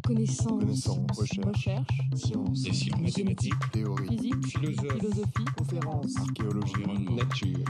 Connaissance, recherche, sciences, mathématiques, théorie, physique, philosophie, conférences, archéologie, nature.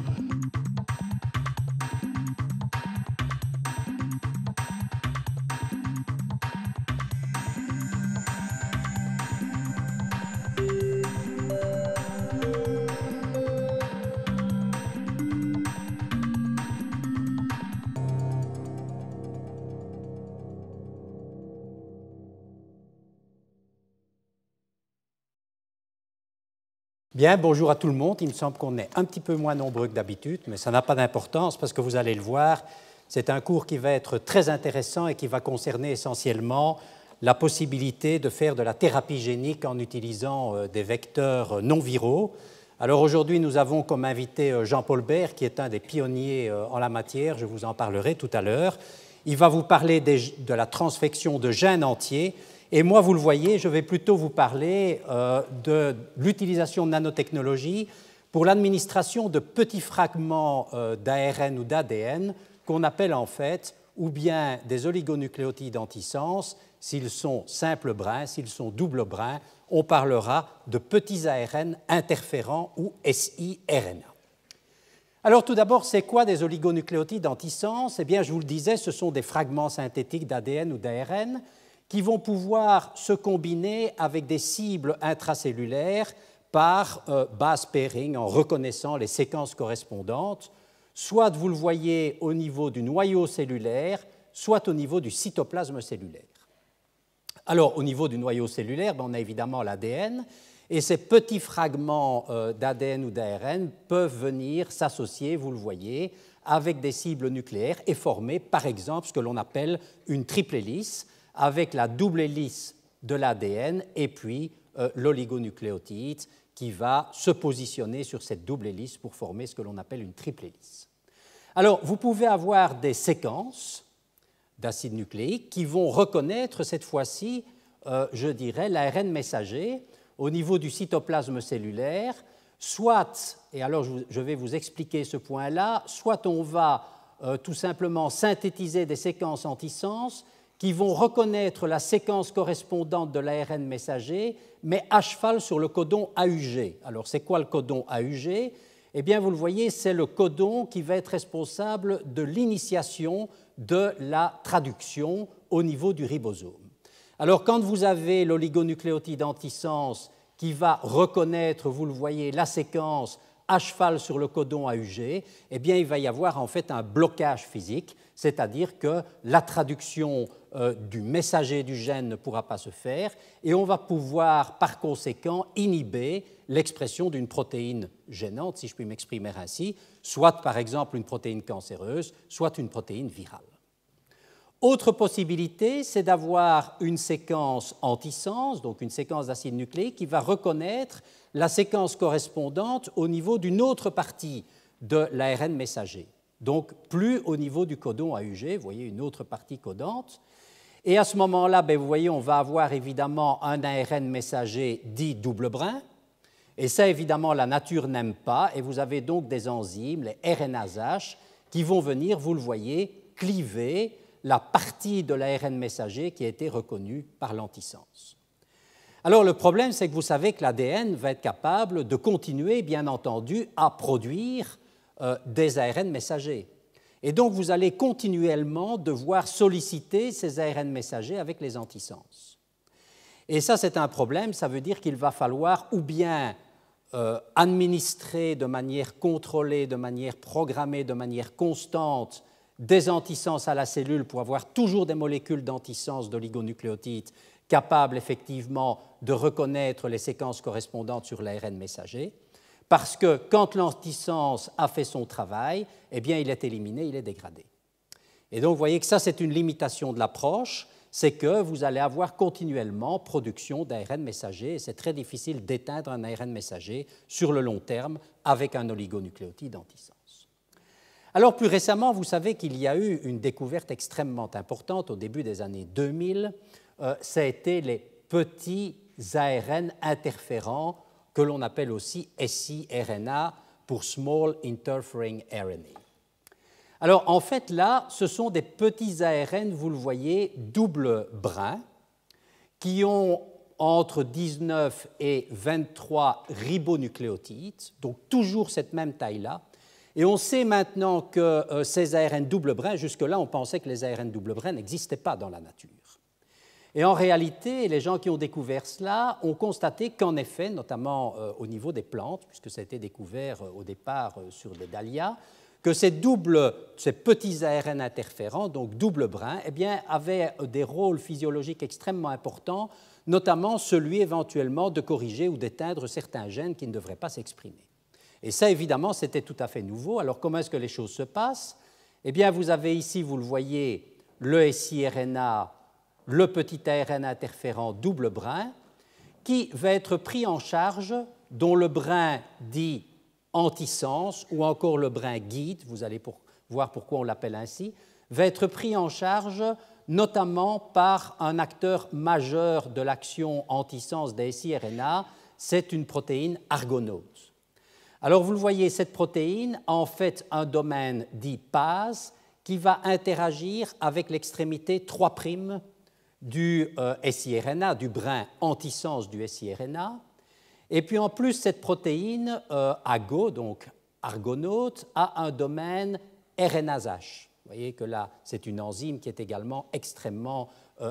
Bien, bonjour à tout le monde. Il me semble qu'on est un petit peu moins nombreux que d'habitude, mais ça n'a pas d'importance parce que vous allez le voir, c'est un cours qui va être très intéressant et qui va concerner essentiellement la possibilité de faire de la thérapie génique en utilisant des vecteurs non viraux. Alors aujourd'hui, nous avons comme invité Jean-Paul Bert, qui est un des pionniers en la matière, je vous en parlerai tout à l'heure. Il va vous parler de la transfection de gènes entiers. Et moi, vous le voyez, je vais plutôt vous parler de l'utilisation de nanotechnologies pour l'administration de petits fragments d'ARN ou d'ADN qu'on appelle en fait ou bien des oligonucléotides antisens, s'ils sont simples brins, s'ils sont doubles brins, on parlera de petits ARN interférents ou siRNA. Alors tout d'abord, c'est quoi des oligonucléotides antisens? Eh bien, je vous le disais, ce sont des fragments synthétiques d'ADN ou d'ARN qui vont pouvoir se combiner avec des cibles intracellulaires par base pairing en reconnaissant les séquences correspondantes, soit, vous le voyez, au niveau du noyau cellulaire, soit au niveau du cytoplasme cellulaire. Alors, au niveau du noyau cellulaire, on a évidemment l'ADN, et ces petits fragments d'ADN ou d'ARN peuvent venir s'associer, vous le voyez, avec des cibles nucléaires et former, par exemple, ce que l'on appelle une triple hélice, avec la double hélice de l'ADN et puis l'oligonucléotide qui va se positionner sur cette double hélice pour former ce que l'on appelle une triple hélice. Alors, vous pouvez avoir des séquences d'acides nucléiques qui vont reconnaître cette fois-ci, je dirais, l'ARN messager au niveau du cytoplasme cellulaire, soit, et alors je vais vous expliquer ce point-là, soit on va tout simplement synthétiser des séquences antisens qui vont reconnaître la séquence correspondante de l'ARN messager, mais à cheval sur le codon AUG. Alors, c'est quoi le codon AUG? Eh bien, vous le voyez, c'est le codon qui va être responsable de l'initiation de la traduction au niveau du ribosome. Alors, quand vous avez l'oligonucléotide antisens qui va reconnaître, vous le voyez, la séquence à cheval sur le codon AUG, eh bien, il va y avoir en fait un blocage physique, c'est-à-dire que la traduction du messager du gène ne pourra pas se faire et on va pouvoir par conséquent inhiber l'expression d'une protéine gênante, si je puis m'exprimer ainsi, soit par exemple une protéine cancéreuse, soit une protéine virale. Autre possibilité, c'est d'avoir une séquence antisens, donc une séquence d'acide nucléique qui va reconnaître la séquence correspondante au niveau d'une autre partie de l'ARN messager, donc plus au niveau du codon AUG, vous voyez une autre partie codante. Et à ce moment-là, vous voyez, on va avoir évidemment un ARN messager dit double brin, et ça, évidemment, la nature n'aime pas, et vous avez donc des enzymes, les RNase-H, qui vont venir, vous le voyez, cliver la partie de l'ARN messager qui a été reconnue par l'antisens. Alors, le problème, c'est que vous savez que l'ADN va être capable de continuer, bien entendu, à produire des ARN messagers. Et donc, vous allez continuellement devoir solliciter ces ARN messagers avec les antisens. Et ça, c'est un problème, ça veut dire qu'il va falloir ou bien administrer de manière contrôlée, de manière programmée, de manière constante des antisens à la cellule pour avoir toujours des molécules d'antisens d'oligonucléotides capables effectivement de reconnaître les séquences correspondantes sur l'ARN messager, parce que quand l'antisens a fait son travail, eh bien, il est éliminé, il est dégradé. Et donc, vous voyez que ça, c'est une limitation de l'approche, c'est que vous allez avoir continuellement production d'ARN messager, et c'est très difficile d'éteindre un ARN messager sur le long terme avec un oligonucléotide antisens. Alors, plus récemment, vous savez qu'il y a eu une découverte extrêmement importante au début des années 2000, ça a été les petits ARN interférents que l'on appelle aussi siRNA pour Small Interfering RNA. Alors, en fait, là, ce sont des petits ARN, vous le voyez, double brin, qui ont entre 19 et 23 ribonucléotides, donc toujours cette même taille-là. Et on sait maintenant que ces ARN double brin, jusque-là on pensait que les ARN double brin n'existaient pas dans la nature. Et en réalité, les gens qui ont découvert cela ont constaté qu'en effet, notamment au niveau des plantes, puisque ça a été découvert au départ sur les dahlias, que ces petits ARN interférents, donc double brin, eh bien, avaient des rôles physiologiques extrêmement importants, notamment celui éventuellement de corriger ou d'éteindre certains gènes qui ne devraient pas s'exprimer. Et ça, évidemment, c'était tout à fait nouveau. Alors, comment est-ce que les choses se passent? Eh bien, vous avez ici, vous le voyez, le siRNA, le petit ARN interférent double brin, qui va être pris en charge, dont le brin dit antisens ou encore le brin guide, vous allez voir pourquoi on l'appelle ainsi, va être pris en charge notamment par un acteur majeur de l'action antisens des siRNA, c'est une protéine argonaute. Alors vous le voyez, cette protéine a en fait un domaine dit PAS qui va interagir avec l'extrémité 3' du siRNA, du brin antisens du siRNA. Et puis en plus, cette protéine AGO, donc argonaute, a un domaine RNase-H. Vous voyez que là, c'est une enzyme qui est également extrêmement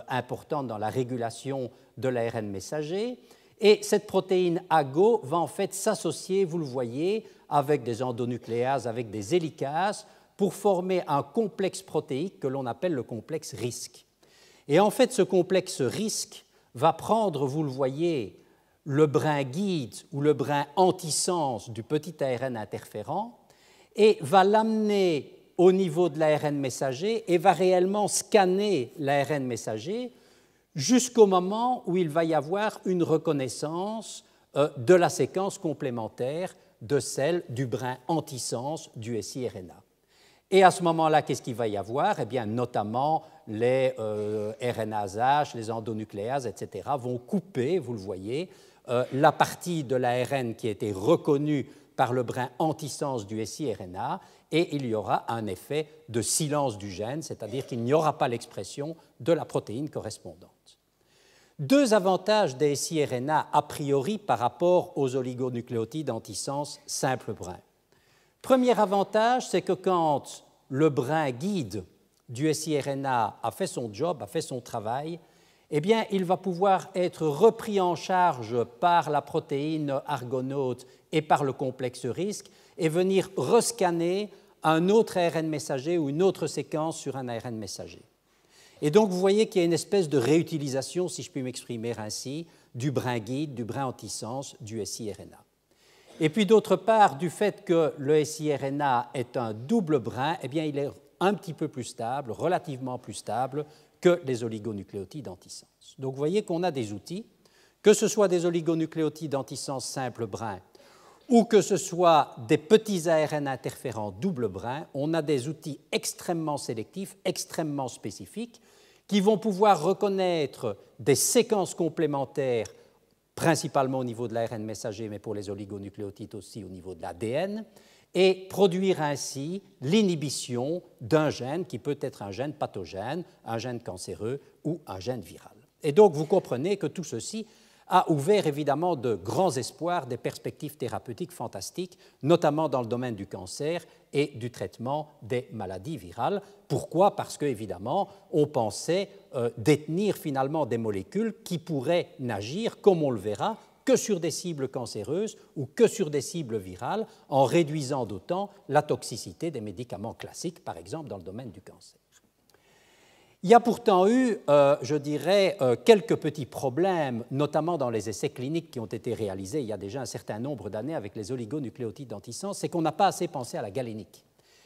importante dans la régulation de l'ARN messager. Et cette protéine AGO va en fait s'associer, vous le voyez, avec des endonucléases, avec des hélicases, pour former un complexe protéique que l'on appelle le complexe RISC. Et en fait, ce complexe RISC va prendre, vous le voyez, le brin guide ou le brin antisens du petit ARN interférent et va l'amener au niveau de l'ARN messager et va réellement scanner l'ARN messager jusqu'au moment où il va y avoir une reconnaissance de la séquence complémentaire de celle du brin antisens du siRNA. Et à ce moment-là, qu'est-ce qu'il va y avoir? Eh bien, notamment les RNase-H, les endonucléases, etc., vont couper, vous le voyez, la partie de l'ARN qui a été reconnue par le brin antisens du siRNA, et il y aura un effet de silence du gène, c'est-à-dire qu'il n'y aura pas l'expression de la protéine correspondante. Deux avantages des siRNA a priori par rapport aux oligonucléotides antisens simple brin. Premier avantage, c'est que quand le brin guide du siRNA a fait son job, a fait son travail, eh bien, il va pouvoir être repris en charge par la protéine argonaute et par le complexe RISC et venir rescanner un autre ARN messager ou une autre séquence sur un ARN messager. Et donc, vous voyez qu'il y a une espèce de réutilisation, si je puis m'exprimer ainsi, du brin guide, du brin antisens, du siRNA. Et puis, d'autre part, du fait que le siRNA est un double brin, eh bien, il est un petit peu plus stable, relativement plus stable que les oligonucléotides antisens. Donc, vous voyez qu'on a des outils, que ce soit des oligonucléotides antisens simple brin ou que ce soit des petits ARN interférents double brin, on a des outils extrêmement sélectifs, extrêmement spécifiques, qui vont pouvoir reconnaître des séquences complémentaires, principalement au niveau de l'ARN messager, mais pour les oligonucléotides aussi au niveau de l'ADN, et produire ainsi l'inhibition d'un gène qui peut être un gène pathogène, un gène cancéreux ou un gène viral. Et donc, vous comprenez que tout ceci a ouvert évidemment de grands espoirs, des perspectives thérapeutiques fantastiques, notamment dans le domaine du cancer et du traitement des maladies virales. Pourquoi? Parce qu'évidemment, on pensait détenir finalement des molécules qui pourraient n'agir, comme on le verra, que sur des cibles cancéreuses ou que sur des cibles virales, en réduisant d'autant la toxicité des médicaments classiques, par exemple dans le domaine du cancer. Il y a pourtant eu, je dirais, quelques petits problèmes, notamment dans les essais cliniques qui ont été réalisés il y a déjà un certain nombre d'années avec les oligonucléotides antisens, c'est qu'on n'a pas assez pensé à la galénique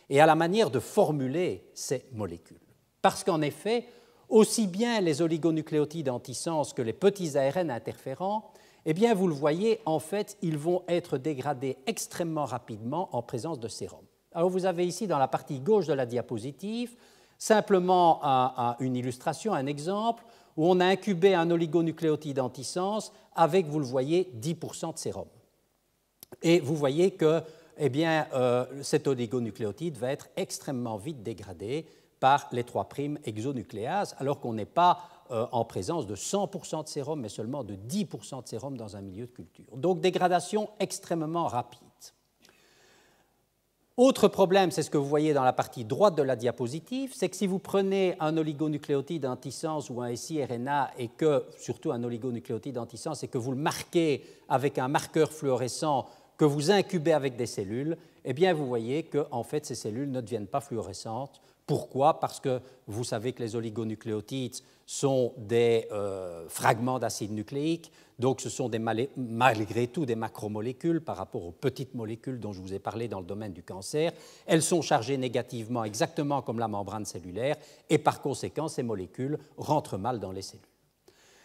et à la manière de formuler ces molécules. Parce qu'en effet, aussi bien les oligonucléotides antisens que les petits ARN interférents, eh bien, vous le voyez, en fait, ils vont être dégradés extrêmement rapidement en présence de sérum. Alors, vous avez ici, dans la partie gauche de la diapositive, simplement une illustration, un exemple, où on a incubé un oligonucléotide antisens avec, vous le voyez, 10% de sérum. Et vous voyez que eh bien, cet oligonucléotide va être extrêmement vite dégradé par les 3' exonucléases, alors qu'on n'est pas en présence de 100% de sérum, mais seulement de 10% de sérum dans un milieu de culture. Donc dégradation extrêmement rapide. Autre problème, c'est ce que vous voyez dans la partie droite de la diapositive, c'est que si vous prenez un oligonucléotide antisens ou un siRNA, et que, surtout un oligonucléotide antisens, et que vous le marquez avec un marqueur fluorescent que vous incubez avec des cellules, eh bien vous voyez que en fait, ces cellules ne deviennent pas fluorescentes. Pourquoi? Parce que vous savez que les oligonucléotides sont des fragments d'acide nucléique, donc ce sont malgré tout des macromolécules par rapport aux petites molécules dont je vous ai parlé dans le domaine du cancer. Elles sont chargées négativement exactement comme la membrane cellulaire et par conséquent ces molécules rentrent mal dans les cellules.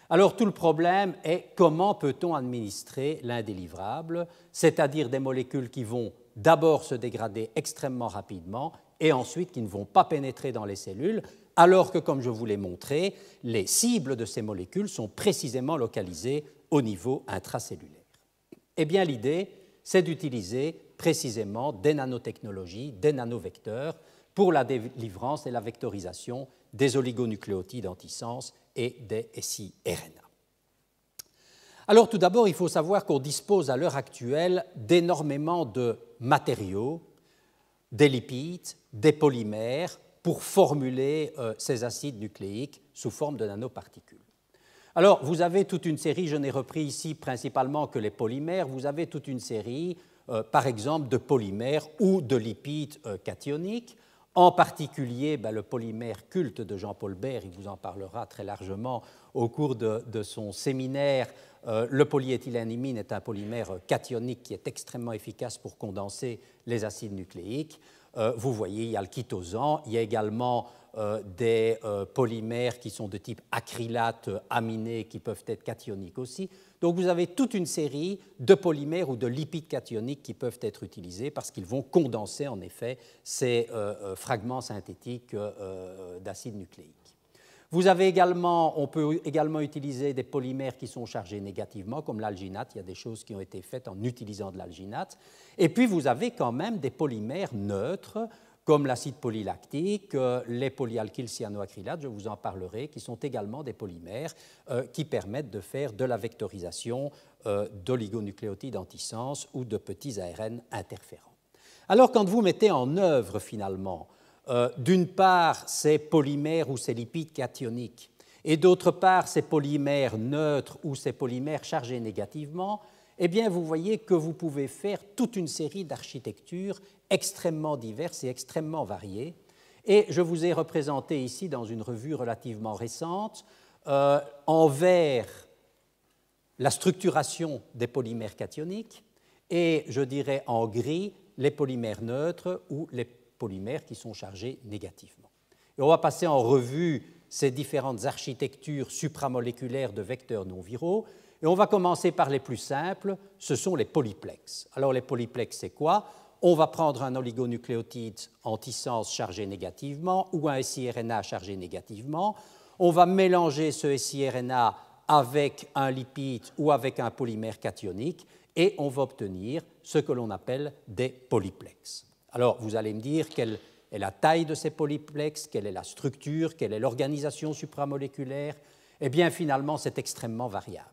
Alors tout le problème est comment peut-on administrer l'indélivrable, c'est-à-dire des molécules qui vont d'abord se dégrader extrêmement rapidement et ensuite qui ne vont pas pénétrer dans les cellules, alors que, comme je vous l'ai montré, les cibles de ces molécules sont précisément localisées au niveau intracellulaire. Eh bien, l'idée, c'est d'utiliser précisément des nanotechnologies, des nanovecteurs, pour la délivrance et la vectorisation des oligonucléotides antisens et des siRNA. Alors, tout d'abord, il faut savoir qu'on dispose à l'heure actuelle d'énormément de matériaux, des lipides, des polymères, pour formuler ces acides nucléiques sous forme de nanoparticules. Alors, vous avez toute une série, je n'ai repris ici principalement que les polymères, vous avez toute une série, par exemple, de polymères ou de lipides cationiques, en particulier le polymère culte de Jean-Paul Baer, il vous en parlera très largement au cours de son séminaire. Le polyéthylénimine est un polymère cationique qui est extrêmement efficace pour condenser les acides nucléiques. Vous voyez, il y a le chitosan, il y a également des polymères qui sont de type acrylate aminé qui peuvent être cationiques aussi. Donc vous avez toute une série de polymères ou de lipides cationiques qui peuvent être utilisés parce qu'ils vont condenser en effet ces fragments synthétiques d'acides nucléiques. Vous avez également, on peut également utiliser des polymères qui sont chargés négativement, comme l'alginate. Il y a des choses qui ont été faites en utilisant de l'alginate. Et puis, vous avez quand même des polymères neutres, comme l'acide polylactique, les polyalkyles cyanoacrylates, je vous en parlerai, qui sont également des polymères qui permettent de faire de la vectorisation d'oligonucléotides antisens ou de petits ARN interférents. Alors, quand vous mettez en œuvre, finalement, d'une part, ces polymères ou ces lipides cationiques, et d'autre part, ces polymères neutres ou ces polymères chargés négativement, eh bien, vous voyez que vous pouvez faire toute une série d'architectures extrêmement diverses et extrêmement variées. Et je vous ai représenté ici, dans une revue relativement récente, en vert, la structuration des polymères cationiques, et je dirais en gris, les polymères neutres ou les polymères qui sont chargés négativement. Et on va passer en revue ces différentes architectures supramoléculaires de vecteurs non viraux, et on va commencer par les plus simples, ce sont les polyplexes. Alors les polyplexes, c'est quoi? On va prendre un oligonucléotide antisens chargé négativement ou un siRNA chargé négativement, on va mélanger ce siRNA avec un lipide ou avec un polymère cationique, et on va obtenir ce que l'on appelle des polyplexes. Alors, vous allez me dire quelle est la taille de ces polyplexes, quelle est la structure, quelle est l'organisation supramoléculaire. Eh bien, finalement, c'est extrêmement variable.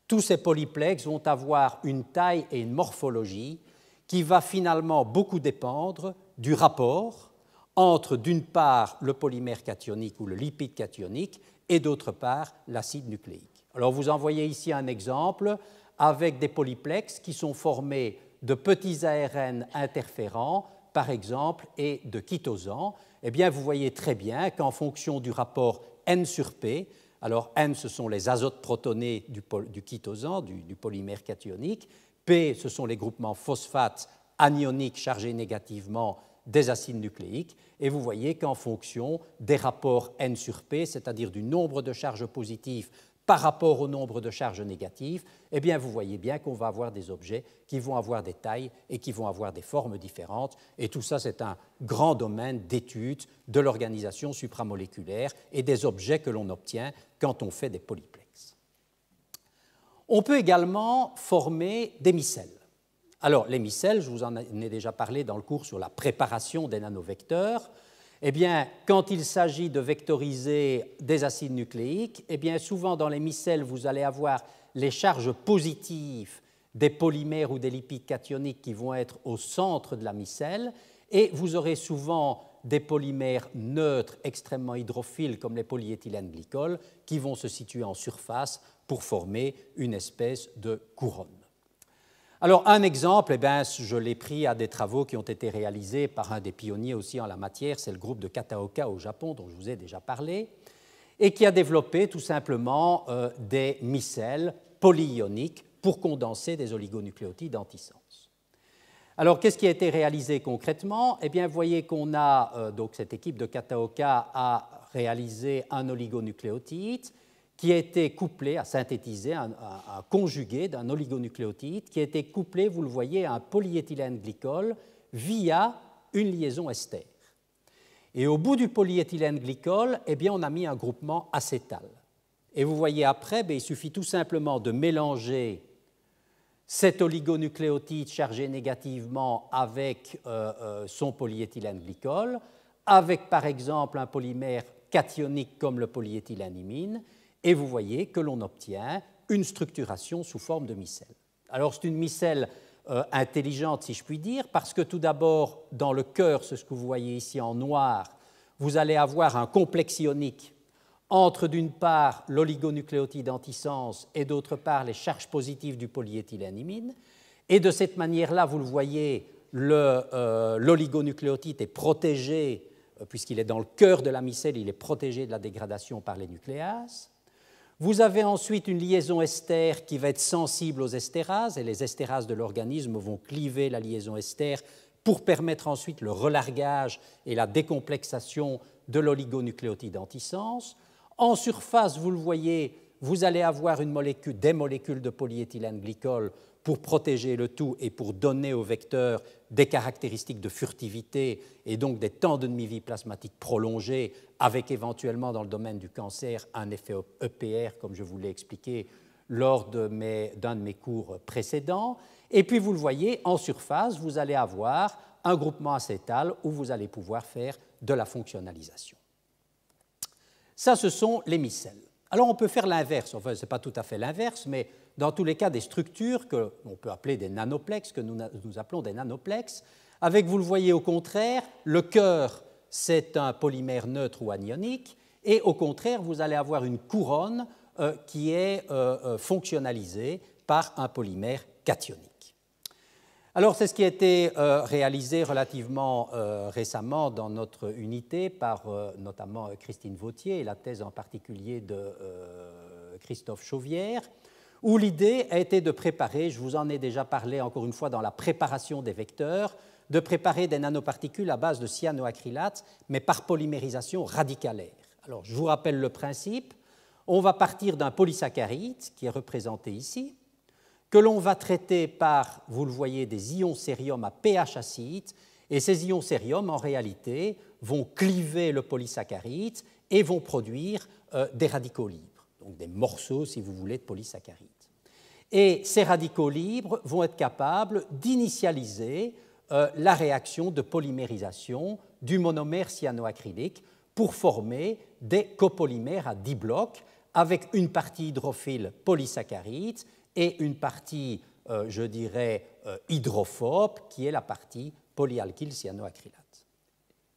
Tous ces polyplexes vont avoir une taille et une morphologie qui va finalement beaucoup dépendre du rapport entre, d'une part, le polymère cationique ou le lipide cationique et, d'autre part, l'acide nucléique. Alors, vous en voyez ici un exemple avec des polyplexes qui sont formés de petits ARN interférents, par exemple, et de chitosan. Eh bien, vous voyez très bien qu'en fonction du rapport N sur P, alors N, ce sont les azotes protonés du chitosan, du polymère cationique, P, ce sont les groupements phosphates anioniques chargés négativement des acides nucléiques, et vous voyez qu'en fonction des rapports N sur P, c'est-à-dire du nombre de charges positives par rapport au nombre de charges négatives, eh bien, vous voyez bien qu'on va avoir des objets qui vont avoir des tailles et qui vont avoir des formes différentes. Et tout ça, c'est un grand domaine d'étude de l'organisation supramoléculaire et des objets que l'on obtient quand on fait des polyplexes. On peut également former des micelles. Alors, les micelles, je vous en ai déjà parlé dans le cours sur la préparation des nanovecteurs, Eh bien, quand il s'agit de vectoriser des acides nucléiques, eh bien, souvent dans les micelles, vous allez avoir les charges positives des polymères ou des lipides cationiques qui vont être au centre de la micelle, et vous aurez souvent des polymères neutres extrêmement hydrophiles comme les polyéthylène-glycols qui vont se situer en surface pour former une espèce de couronne. Alors, un exemple, eh bien, je l'ai pris à des travaux qui ont été réalisés par un des pionniers aussi en la matière, c'est le groupe de Kataoka au Japon, dont je vous ai déjà parlé, et qui a développé tout simplement des micelles polyioniques pour condenser des oligonucléotides antisens. Alors, qu'est-ce qui a été réalisé concrètement? Eh bien, vous voyez qu'on a, donc cette équipe de Kataoka a réalisé un oligonucléotide qui a été couplé, a synthétisé, un conjugué d'un oligonucléotide qui a été couplé, vous le voyez, à un polyéthylène-glycol via une liaison ester. Et au bout du polyéthylène-glycol, eh bien, on a mis un groupement acétal. Et vous voyez après, il suffit tout simplement de mélanger cet oligonucléotide chargé négativement avec son polyéthylène-glycol, avec par exemple un polymère cationique comme le polyéthylénimine, et vous voyez que l'on obtient une structuration sous forme de micelle. Alors c'est une micelle intelligente, si je puis dire, parce que tout d'abord, dans le cœur, c'est ce que vous voyez ici en noir, vous allez avoir un complexe ionique entre d'une part l'oligonucléotide antisens et d'autre part les charges positives du polyéthylénimine. Et de cette manière-là, vous le voyez, l'oligonucléotide est protégé, puisqu'il est dans le cœur de la micelle, il est protégé de la dégradation par les nucléases. Vous avez ensuite une liaison ester qui va être sensible aux estérases, et les estérases de l'organisme vont cliver la liaison ester pour permettre ensuite le relargage et la décomplexation de l'oligonucléotide antisens. En surface, vous le voyez, vous allez avoir des molécules de polyéthylène-glycol pour protéger le tout et pour donner au vecteur des caractéristiques de furtivité et donc des temps de demi-vie plasmatique prolongés, avec éventuellement dans le domaine du cancer un effet EPR, comme je vous l'ai expliqué lors d'un de mes cours précédents. Et puis vous le voyez, en surface, vous allez avoir un groupement acétal où vous allez pouvoir faire de la fonctionnalisation. Ça, ce sont les micelles. Alors on peut faire l'inverse, enfin ce n'est pas tout à fait l'inverse, mais dans tous les cas des structures que l'on peut appeler des nanoplexes, que nous appelons des nanoplexes, avec, vous le voyez au contraire, le cœur c'est un polymère neutre ou anionique, et au contraire vous allez avoir une couronne qui est fonctionnalisée par un polymère cationique. Alors, c'est ce qui a été réalisé relativement récemment dans notre unité par notamment Christine Vautier et la thèse en particulier de Christophe Chauvière, où l'idée a été de préparer, je vous en ai déjà parlé encore une fois dans la préparation des vecteurs, de préparer des nanoparticules à base de cyanoacrylate, mais par polymérisation radicalaire. Alors, je vous rappelle le principe. On va partir d'un polysaccharide qui est représenté ici, que l'on va traiter par, vous le voyez, des ions cérium à pH acide, et ces ions cérium, en réalité, vont cliver le polysaccharide et vont produire des radicaux libres, donc des morceaux, si vous voulez, de polysaccharide. Et ces radicaux libres vont être capables d'initialiser la réaction de polymérisation du monomère cyanoacrylique pour former des copolymères à 10 blocs avec une partie hydrophile polysaccharide et une partie, je dirais, hydrophobe, qui est la partie polyalkyl cyanoacrylate.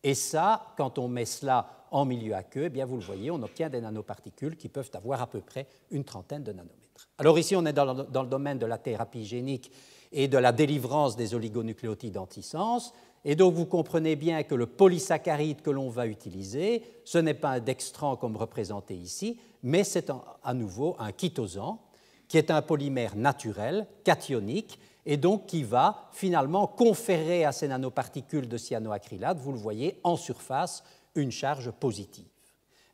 Et ça, quand on met cela en milieu aqueux, eh bien, vous le voyez, on obtient des nanoparticules qui peuvent avoir à peu près une trentaine de nanomètres. Alors ici, on est dans le domaine de la thérapie génique et de la délivrance des oligonucléotides antisens. Et donc, vous comprenez bien que le polysaccharide que l'on va utiliser, ce n'est pas un dextran comme représenté ici, mais c'est à nouveau un chitosan, qui est un polymère naturel, cationique, et donc qui va finalement conférer à ces nanoparticules de cyanoacrylate, vous le voyez, en surface, une charge positive.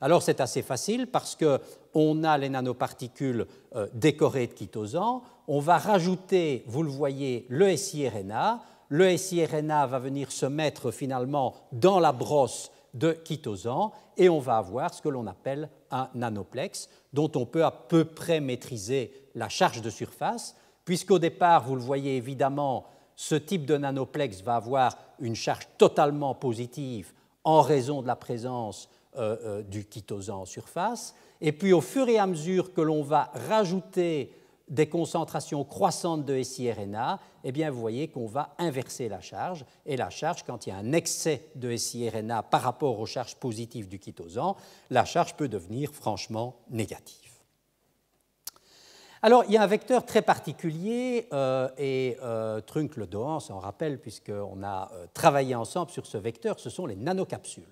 Alors c'est assez facile parce qu'on a les nanoparticules décorées de chitosan, on va rajouter, vous le voyez, le siRNA, le siRNA va venir se mettre finalement dans la brosse de chitosan et on va avoir ce que l'on appelle un nanoplex dont on peut à peu près maîtriser la charge de surface, puisqu'au départ, vous le voyez évidemment, ce type de nanoplex va avoir une charge totalement positive en raison de la présence du chitosan en surface. Et puis au fur et à mesure que l'on va rajouter des concentrations croissantes de siRNA, eh bien vous voyez qu'on va inverser la charge. Et la charge, quand il y a un excès de siRNA par rapport aux charges positives du chitosan, la charge peut devenir franchement négative. Alors, il y a un vecteur très particulier, et Trunk-Ledohan s'en rappelle, puisqu'on a travaillé ensemble sur ce vecteur, ce sont les nanocapsules.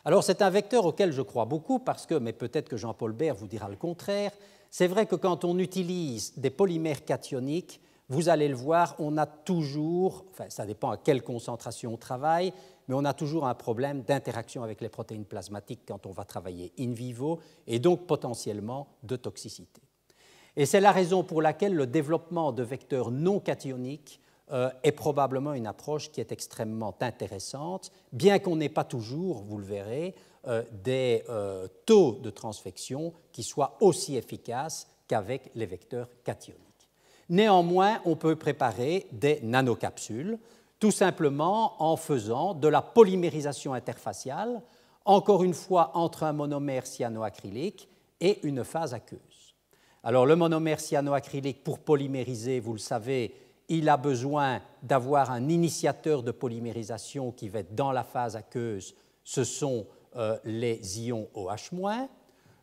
Alors, c'est un vecteur auquel je crois beaucoup, parce que, mais peut-être que Jean-Paul Bert vous dira le contraire, c'est vrai que quand on utilise des polymères cationiques, vous allez le voir, on a toujours, enfin, ça dépend à quelle concentration on travaille, mais on a toujours un problème d'interaction avec les protéines plasmatiques quand on va travailler in vivo, et donc potentiellement de toxicité. Et c'est la raison pour laquelle le développement de vecteurs non cationiques est probablement une approche qui est extrêmement intéressante, bien qu'on n'ait pas toujours, vous le verrez, des taux de transfection qui soient aussi efficaces qu'avec les vecteurs cationiques. Néanmoins, on peut préparer des nanocapsules, tout simplement en faisant de la polymérisation interfaciale, encore une fois entre un monomère cyanoacrylique et une phase aqueuse. Alors, le monomère cyanoacrylique, pour polymériser, vous le savez, il a besoin d'avoir un initiateur de polymérisation qui va être dans la phase aqueuse, ce sont les ions OH-.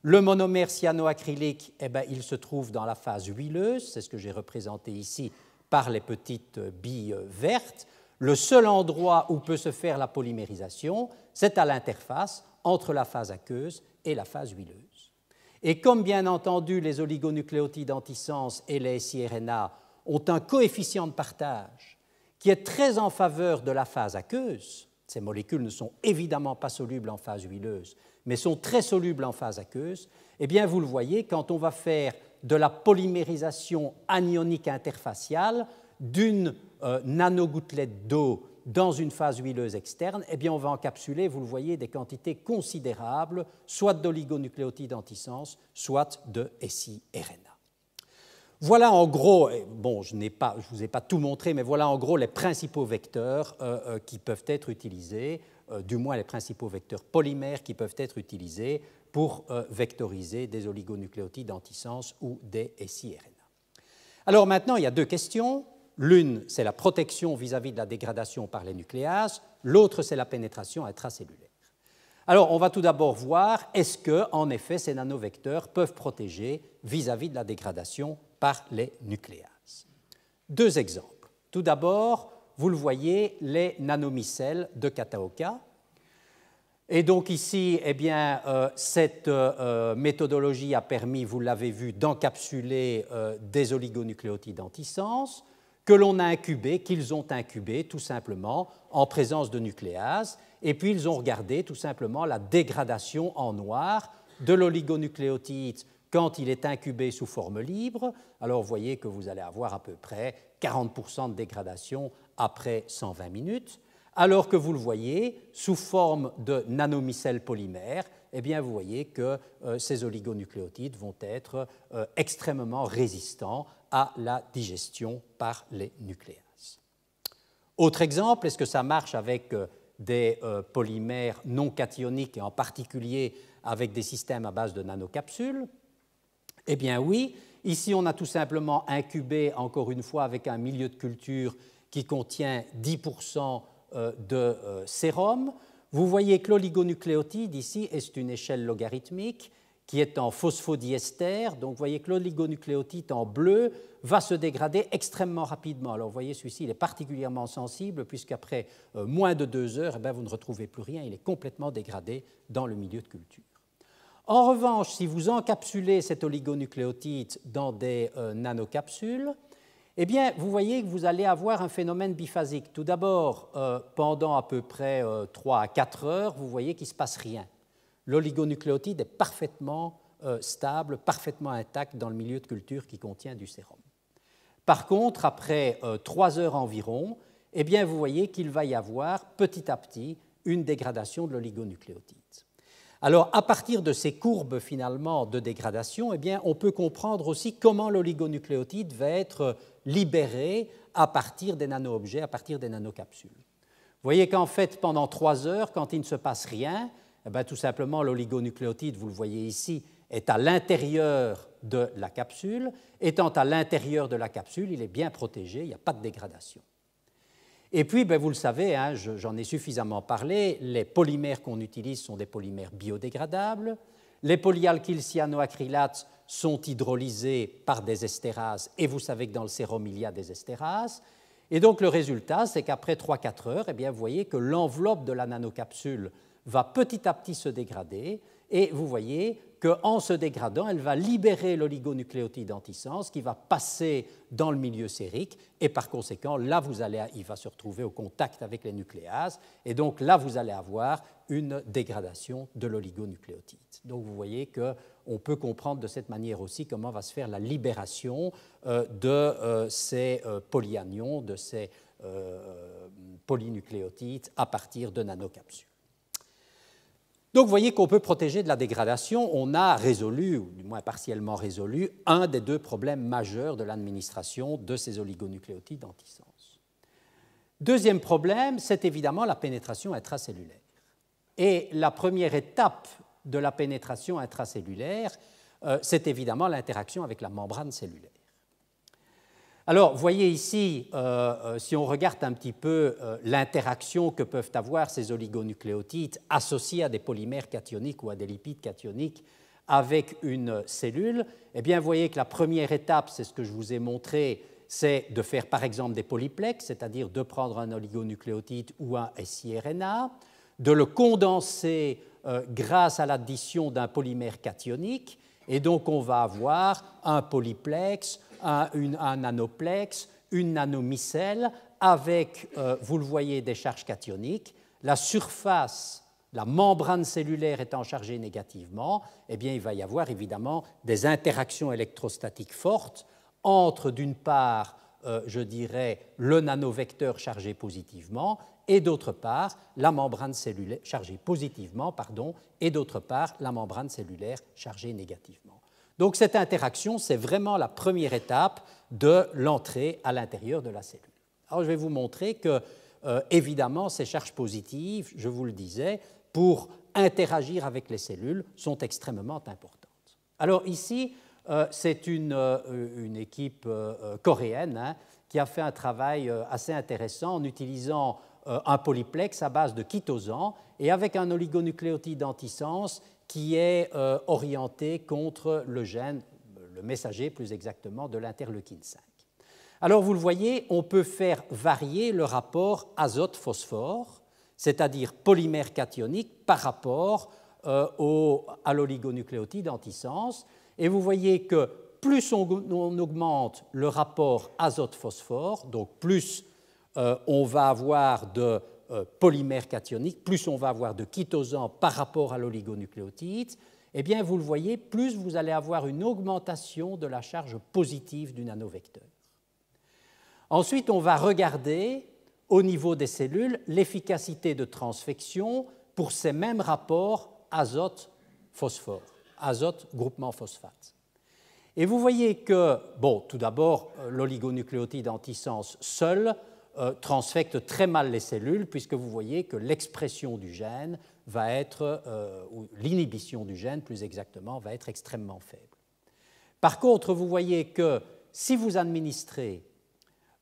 Le monomère cyanoacrylique, eh bien, il se trouve dans la phase huileuse, c'est ce que j'ai représenté ici par les petites billes vertes. Le seul endroit où peut se faire la polymérisation, c'est à l'interface entre la phase aqueuse et la phase huileuse. Et comme bien entendu les oligonucléotides antisens et les siRNA ont un coefficient de partage qui est très en faveur de la phase aqueuse, ces molécules ne sont évidemment pas solubles en phase huileuse, mais sont très solubles en phase aqueuse, eh bien vous le voyez, quand on va faire de la polymérisation anionique interfaciale d'une nanogouttelette d'eau dans une phase huileuse externe, eh bien on va encapsuler, vous le voyez, des quantités considérables, soit d'oligonucléotides antisens, soit de siRNA. Voilà en gros, bon, je ne vous ai pas tout montré, mais voilà en gros les principaux vecteurs qui peuvent être utilisés, du moins les principaux vecteurs polymères qui peuvent être utilisés pour vectoriser des oligonucléotides antisens ou des siRNA. Alors maintenant, il y a deux questions. L'une, c'est la protection vis-à-vis de la dégradation par les nucléases. L'autre, c'est la pénétration intracellulaire. Alors, on va tout d'abord voir, est-ce que, en effet, ces nanovecteurs peuvent protéger vis-à-vis de la dégradation par les nucléases. Deux exemples. Tout d'abord, vous le voyez, les nanomicelles de Kataoka. Et donc ici, eh bien, cette méthodologie a permis, vous l'avez vu, d'encapsuler des oligonucléotides antisens que l'on a incubés, qu'ils ont incubés tout simplement en présence de nucléases, et puis ils ont regardé tout simplement la dégradation en noir de l'oligonucléotide quand il est incubé sous forme libre. Alors vous voyez que vous allez avoir à peu près 40% de dégradation après 120 minutes, alors que vous le voyez sous forme de nanomicelles polymères, eh bien vous voyez que ces oligonucléotides vont être extrêmement résistants à la digestion par les nucléases. Autre exemple, est-ce que ça marche avec des polymères non cationiques et en particulier avec des systèmes à base de nanocapsules? Eh bien oui, ici on a tout simplement incubé, encore une fois, avec un milieu de culture qui contient 10% de sérum. Vous voyez que l'oligonucléotide ici est une échelle logarithmique qui est en phosphodiester. Donc vous voyez que l'oligonucléotide en bleu va se dégrader extrêmement rapidement. Alors vous voyez, celui-ci il est particulièrement sensible puisqu'après moins de 2 heures, eh bien, vous ne retrouvez plus rien, il est complètement dégradé dans le milieu de culture. En revanche, si vous encapsulez cet oligonucléotide dans des nanocapsules, eh bien, vous voyez que vous allez avoir un phénomène biphasique. Tout d'abord, pendant à peu près 3 à 4 heures, vous voyez qu'il ne se passe rien. L'oligonucléotide est parfaitement stable, parfaitement intact dans le milieu de culture qui contient du sérum. Par contre, après 3 heures environ, eh bien, vous voyez qu'il va y avoir petit à petit une dégradation de l'oligonucléotide. Alors, à partir de ces courbes finalement de dégradation, eh bien, on peut comprendre aussi comment l'oligonucléotide va être libéré à partir des nano-objets, à partir des nanocapsules. voyez qu'en fait, pendant 3 heures, quand il ne se passe rien, eh bien, tout simplement, l'oligonucléotide, vous le voyez ici, est à l'intérieur de la capsule. Étant à l'intérieur de la capsule, il est bien protégé, il n'y a pas de dégradation. Et puis, vous le savez, hein, j'en ai suffisamment parlé, les polymères qu'on utilise sont des polymères biodégradables. Les polyalkylcyanoacrylates sont hydrolysés par des estérases, et vous savez que dans le sérum, il y a des estérases. Et donc, le résultat, c'est qu'après 3-4 heures, eh bien, vous voyez que l'enveloppe de la nanocapsule va petit à petit se dégrader, et vous voyez qu'en se dégradant, elle va libérer l'oligonucléotide antisens qui va passer dans le milieu sérique, et par conséquent, là, il va se retrouver au contact avec les nucléases, et donc là, vous allez avoir une dégradation de l'oligonucléotide. Donc, vous voyez qu'on peut comprendre de cette manière aussi comment va se faire la libération de ces polyanions, de ces polynucléotides à partir de nanocapsules. Donc, vous voyez qu'on peut protéger de la dégradation. On a résolu, ou du moins partiellement résolu, un des 2 problèmes majeurs de l'administration de ces oligonucléotides antisens. Deuxième problème, c'est évidemment la pénétration intracellulaire. Et la première étape de la pénétration intracellulaire, c'est évidemment l'interaction avec la membrane cellulaire. Alors, vous voyez ici, si on regarde un petit peu l'interaction que peuvent avoir ces oligonucléotides associés à des polymères cationiques ou à des lipides cationiques avec une cellule, eh bien, vous voyez que la première étape, c'est ce que je vous ai montré, c'est de faire par exemple des polyplexes, c'est-à-dire de prendre un oligonucléotide ou un siRNA, de le condenser grâce à l'addition d'un polymère cationique, et donc on va avoir un polyplexe, un nanoplexe, une nanomicelle avec, vous le voyez, des charges cationiques. La surface, la membrane cellulaire étant chargée négativement, eh bien, il va y avoir évidemment des interactions électrostatiques fortes entre, d'une part, je dirais, le nanovecteur chargé positivement et d'autre part, la membrane cellulaire chargée positivement, et d'autre part, la membrane cellulaire chargée négativement. Donc cette interaction, c'est vraiment la première étape de l'entrée à l'intérieur de la cellule. Alors je vais vous montrer que, évidemment, ces charges positives, je vous le disais, pour interagir avec les cellules, sont extrêmement importantes. Alors ici, c'est une équipe coréenne hein, qui a fait un travail assez intéressant en utilisant un polyplexe à base de chitosan et avec un oligonucléotide antisens qui est orienté contre le gène, le messager plus exactement, de l'interleukine 5. Alors vous le voyez, on peut faire varier le rapport azote-phosphore, c'est-à-dire polymère cationique, par rapport à l'oligonucléotide antisens. Et vous voyez que plus on augmente le rapport azote-phosphore, donc plus on va avoir de polymères cationiques, plus on va avoir de chitosan par rapport à l'oligonucléotide, eh bien, vous le voyez, plus vous allez avoir une augmentation de la charge positive du nanovecteur. Ensuite, on va regarder, au niveau des cellules, l'efficacité de transfection pour ces mêmes rapports azote-phosphore, azote-groupement phosphate. Et vous voyez que, bon, tout d'abord, l'oligonucléotide antisens seul transfecte très mal les cellules, puisque vous voyez que l'expression du gène va être, ou l'inhibition du gène plus exactement, va être extrêmement faible. Par contre, vous voyez que si vous administrez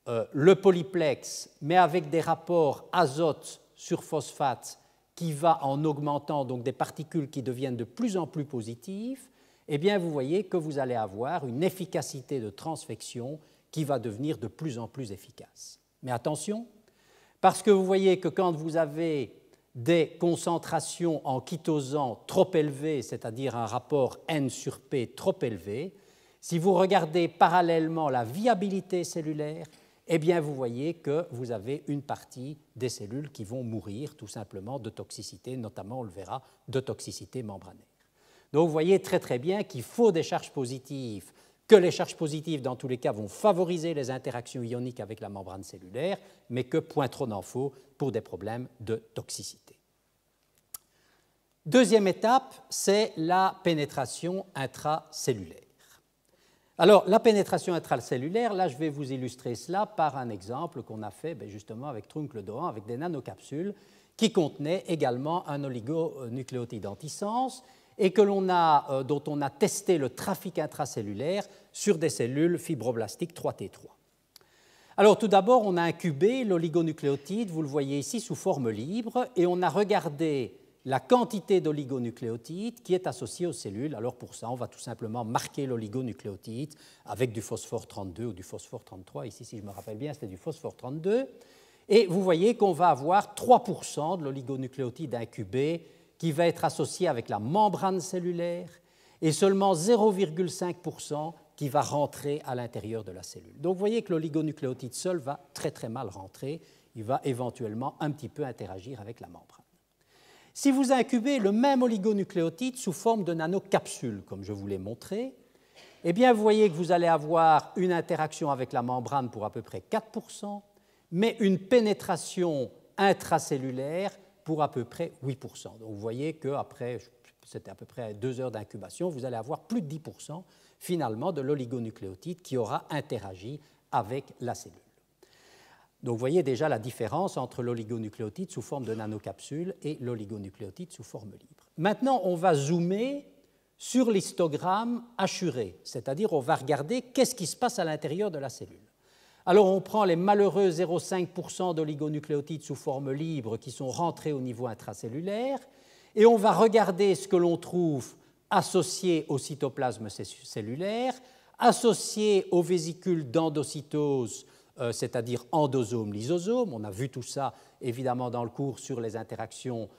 le polyplexe, mais avec des rapports azote sur phosphate qui va en augmentant donc des particules qui deviennent de plus en plus positives, eh bien vous voyez que vous allez avoir une efficacité de transfection qui va devenir de plus en plus efficace. Mais attention, parce que vous voyez que quand vous avez des concentrations en chitosan trop élevées, c'est-à-dire un rapport N sur P trop élevé, si vous regardez parallèlement la viabilité cellulaire, eh bien vous voyez que vous avez une partie des cellules qui vont mourir tout simplement de toxicité, notamment, on le verra, de toxicité membranaire. Donc vous voyez très très bien qu'il faut des charges positives, que les charges positives, dans tous les cas, vont favoriser les interactions ioniques avec la membrane cellulaire, mais que point trop n'en faut pour des problèmes de toxicité. Deuxième étape, c'est la pénétration intracellulaire. Alors, la pénétration intracellulaire, là, je vais vous illustrer cela par un exemple qu'on a fait justement avec Trunkel-Dohan, avec des nanocapsules qui contenaient également un oligonucléotide antisens et dont on a testé le trafic intracellulaire sur des cellules fibroblastiques 3T3. Alors, tout d'abord, on a incubé l'oligonucléotide, vous le voyez ici, sous forme libre, et on a regardé la quantité d'oligonucléotides qui est associée aux cellules. Alors pour ça, on va tout simplement marquer l'oligonucléotide avec du phosphore 32 ou du phosphore 33. Ici, si je me rappelle bien, c'était du phosphore 32. Et vous voyez qu'on va avoir 3% de l'oligonucléotide incubé qui va être associé avec la membrane cellulaire et seulement 0,5% qui va rentrer à l'intérieur de la cellule. Donc vous voyez que l'oligonucléotide seul va très très mal rentrer. Il va éventuellement un petit peu interagir avec la membrane. Si vous incubez le même oligonucléotide sous forme de nanocapsule, comme je vous l'ai montré, eh bien, vous voyez que vous allez avoir une interaction avec la membrane pour à peu près 4%, mais une pénétration intracellulaire pour à peu près 8%. Donc, vous voyez qu'après, c'était à peu près 2 heures d'incubation, vous allez avoir plus de 10% finalement de l'oligonucléotide qui aura interagi avec la cellule. Donc vous voyez déjà la différence entre l'oligonucléotide sous forme de nanocapsule et l'oligonucléotide sous forme libre. Maintenant, on va zoomer sur l'histogramme hachuré, c'est-à-dire on va regarder qu'est-ce qui se passe à l'intérieur de la cellule. Alors on prend les malheureux 0,5% d'oligonucléotides sous forme libre qui sont rentrés au niveau intracellulaire et on va regarder ce que l'on trouve associé au cytoplasme cellulaire, associé aux vésicules d'endocytose, c'est-à-dire endosome, lysosome. On a vu tout ça évidemment dans le cours sur les interactions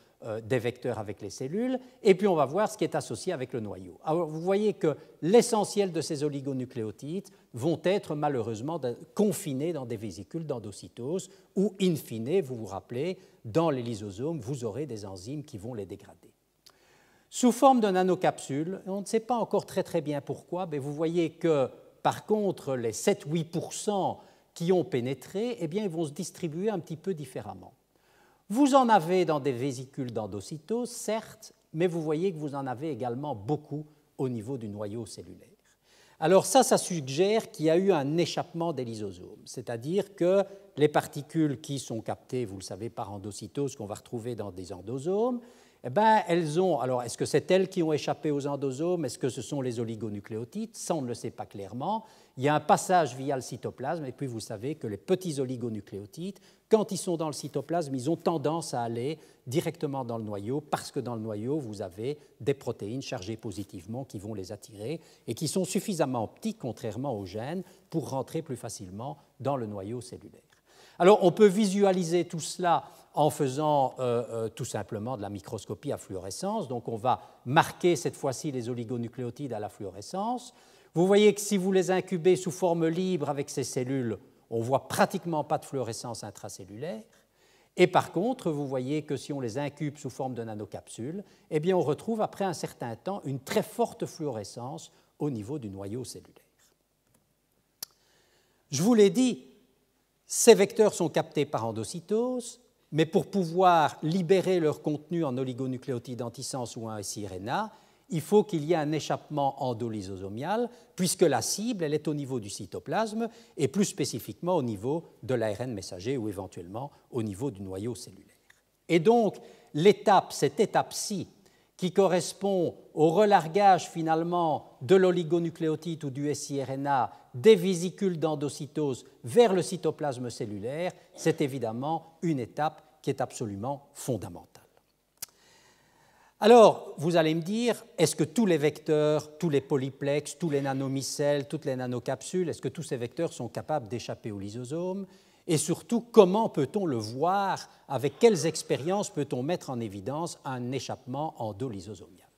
des vecteurs avec les cellules. Et puis on va voir ce qui est associé avec le noyau. Alors vous voyez que l'essentiel de ces oligonucléotides vont être malheureusement confinés dans des vésicules d'endocytose où, in fine, vous vous rappelez, dans les lysosomes, vous aurez des enzymes qui vont les dégrader. Sous forme de nanocapsules, on ne sait pas encore très bien pourquoi, mais vous voyez que par contre les 7-8% qui ont pénétré, eh bien, ils vont se distribuer un petit peu différemment. Vous en avez dans des vésicules d'endocytose, certes, mais vous voyez que vous en avez également beaucoup au niveau du noyau cellulaire. Alors ça suggère qu'il y a eu un échappement des lysosomes, c'est-à-dire que les particules qui sont captées, vous le savez, par endocytose, qu'on va retrouver dans des endosomes, eh bien, elles ont, alors est-ce que c'est elles qui ont échappé aux endosomes, est-ce que ce sont les oligonucléotides? Ça, on ne le sait pas clairement. Il y a un passage via le cytoplasme, et puis vous savez que les petits oligonucléotides, quand ils sont dans le cytoplasme, ils ont tendance à aller directement dans le noyau, parce que dans le noyau, vous avez des protéines chargées positivement qui vont les attirer, et qui sont suffisamment petits, contrairement aux gènes, pour rentrer plus facilement dans le noyau cellulaire. Alors, on peut visualiser tout cela en faisant tout simplement de la microscopie à fluorescence. Donc, on va marquer cette fois-ci les oligonucléotides à la fluorescence. Vous voyez que si vous les incubez sous forme libre avec ces cellules, on ne voit pratiquement pas de fluorescence intracellulaire. Et par contre, vous voyez que si on les incube sous forme de nanocapsules, eh bien, on retrouve après un certain temps une très forte fluorescence au niveau du noyau cellulaire. Je vous l'ai dit, ces vecteurs sont captés par endocytose, mais pour pouvoir libérer leur contenu en oligonucléotides antisens ou en siRNA, il faut qu'il y ait un échappement endolysosomial, puisque la cible, elle est au niveau du cytoplasme et plus spécifiquement au niveau de l'ARN messager ou éventuellement au niveau du noyau cellulaire. Et donc, cette étape-ci, qui correspond au relargage finalement de l'oligonucléotide ou du siRNA des vésicules d'endocytose vers le cytoplasme cellulaire, c'est évidemment une étape qui est absolument fondamentale. Alors, vous allez me dire, est-ce que tous les vecteurs, tous les polyplexes, tous les nanomicelles, toutes les nanocapsules, est-ce que tous ces vecteurs sont capables d'échapper au lysosome? Et surtout, comment peut-on le voir? Avec quelles expériences peut-on mettre en évidence un échappement endolysosomial?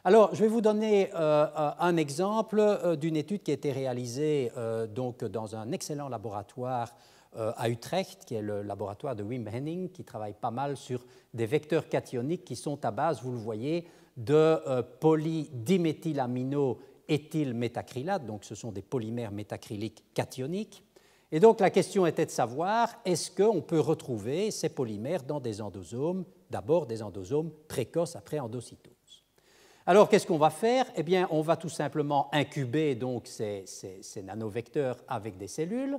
Alors, je vais vous donner un exemple d'une étude qui a été réalisée donc, dans un excellent laboratoire à Utrecht, qui est le laboratoire de Wim Henning, qui travaille pas mal sur des vecteurs cationiques qui sont à base, vous le voyez, de polydiméthylamino-éthylmétacrylate, donc ce sont des polymères métacryliques cationiques. Et donc la question était de savoir, est-ce qu'on peut retrouver ces polymères dans des endosomes, d'abord des endosomes précoces après endocytose? Alors, qu'est-ce qu'on va faire? Eh bien, on va tout simplement incuber donc, ces nanovecteurs avec des cellules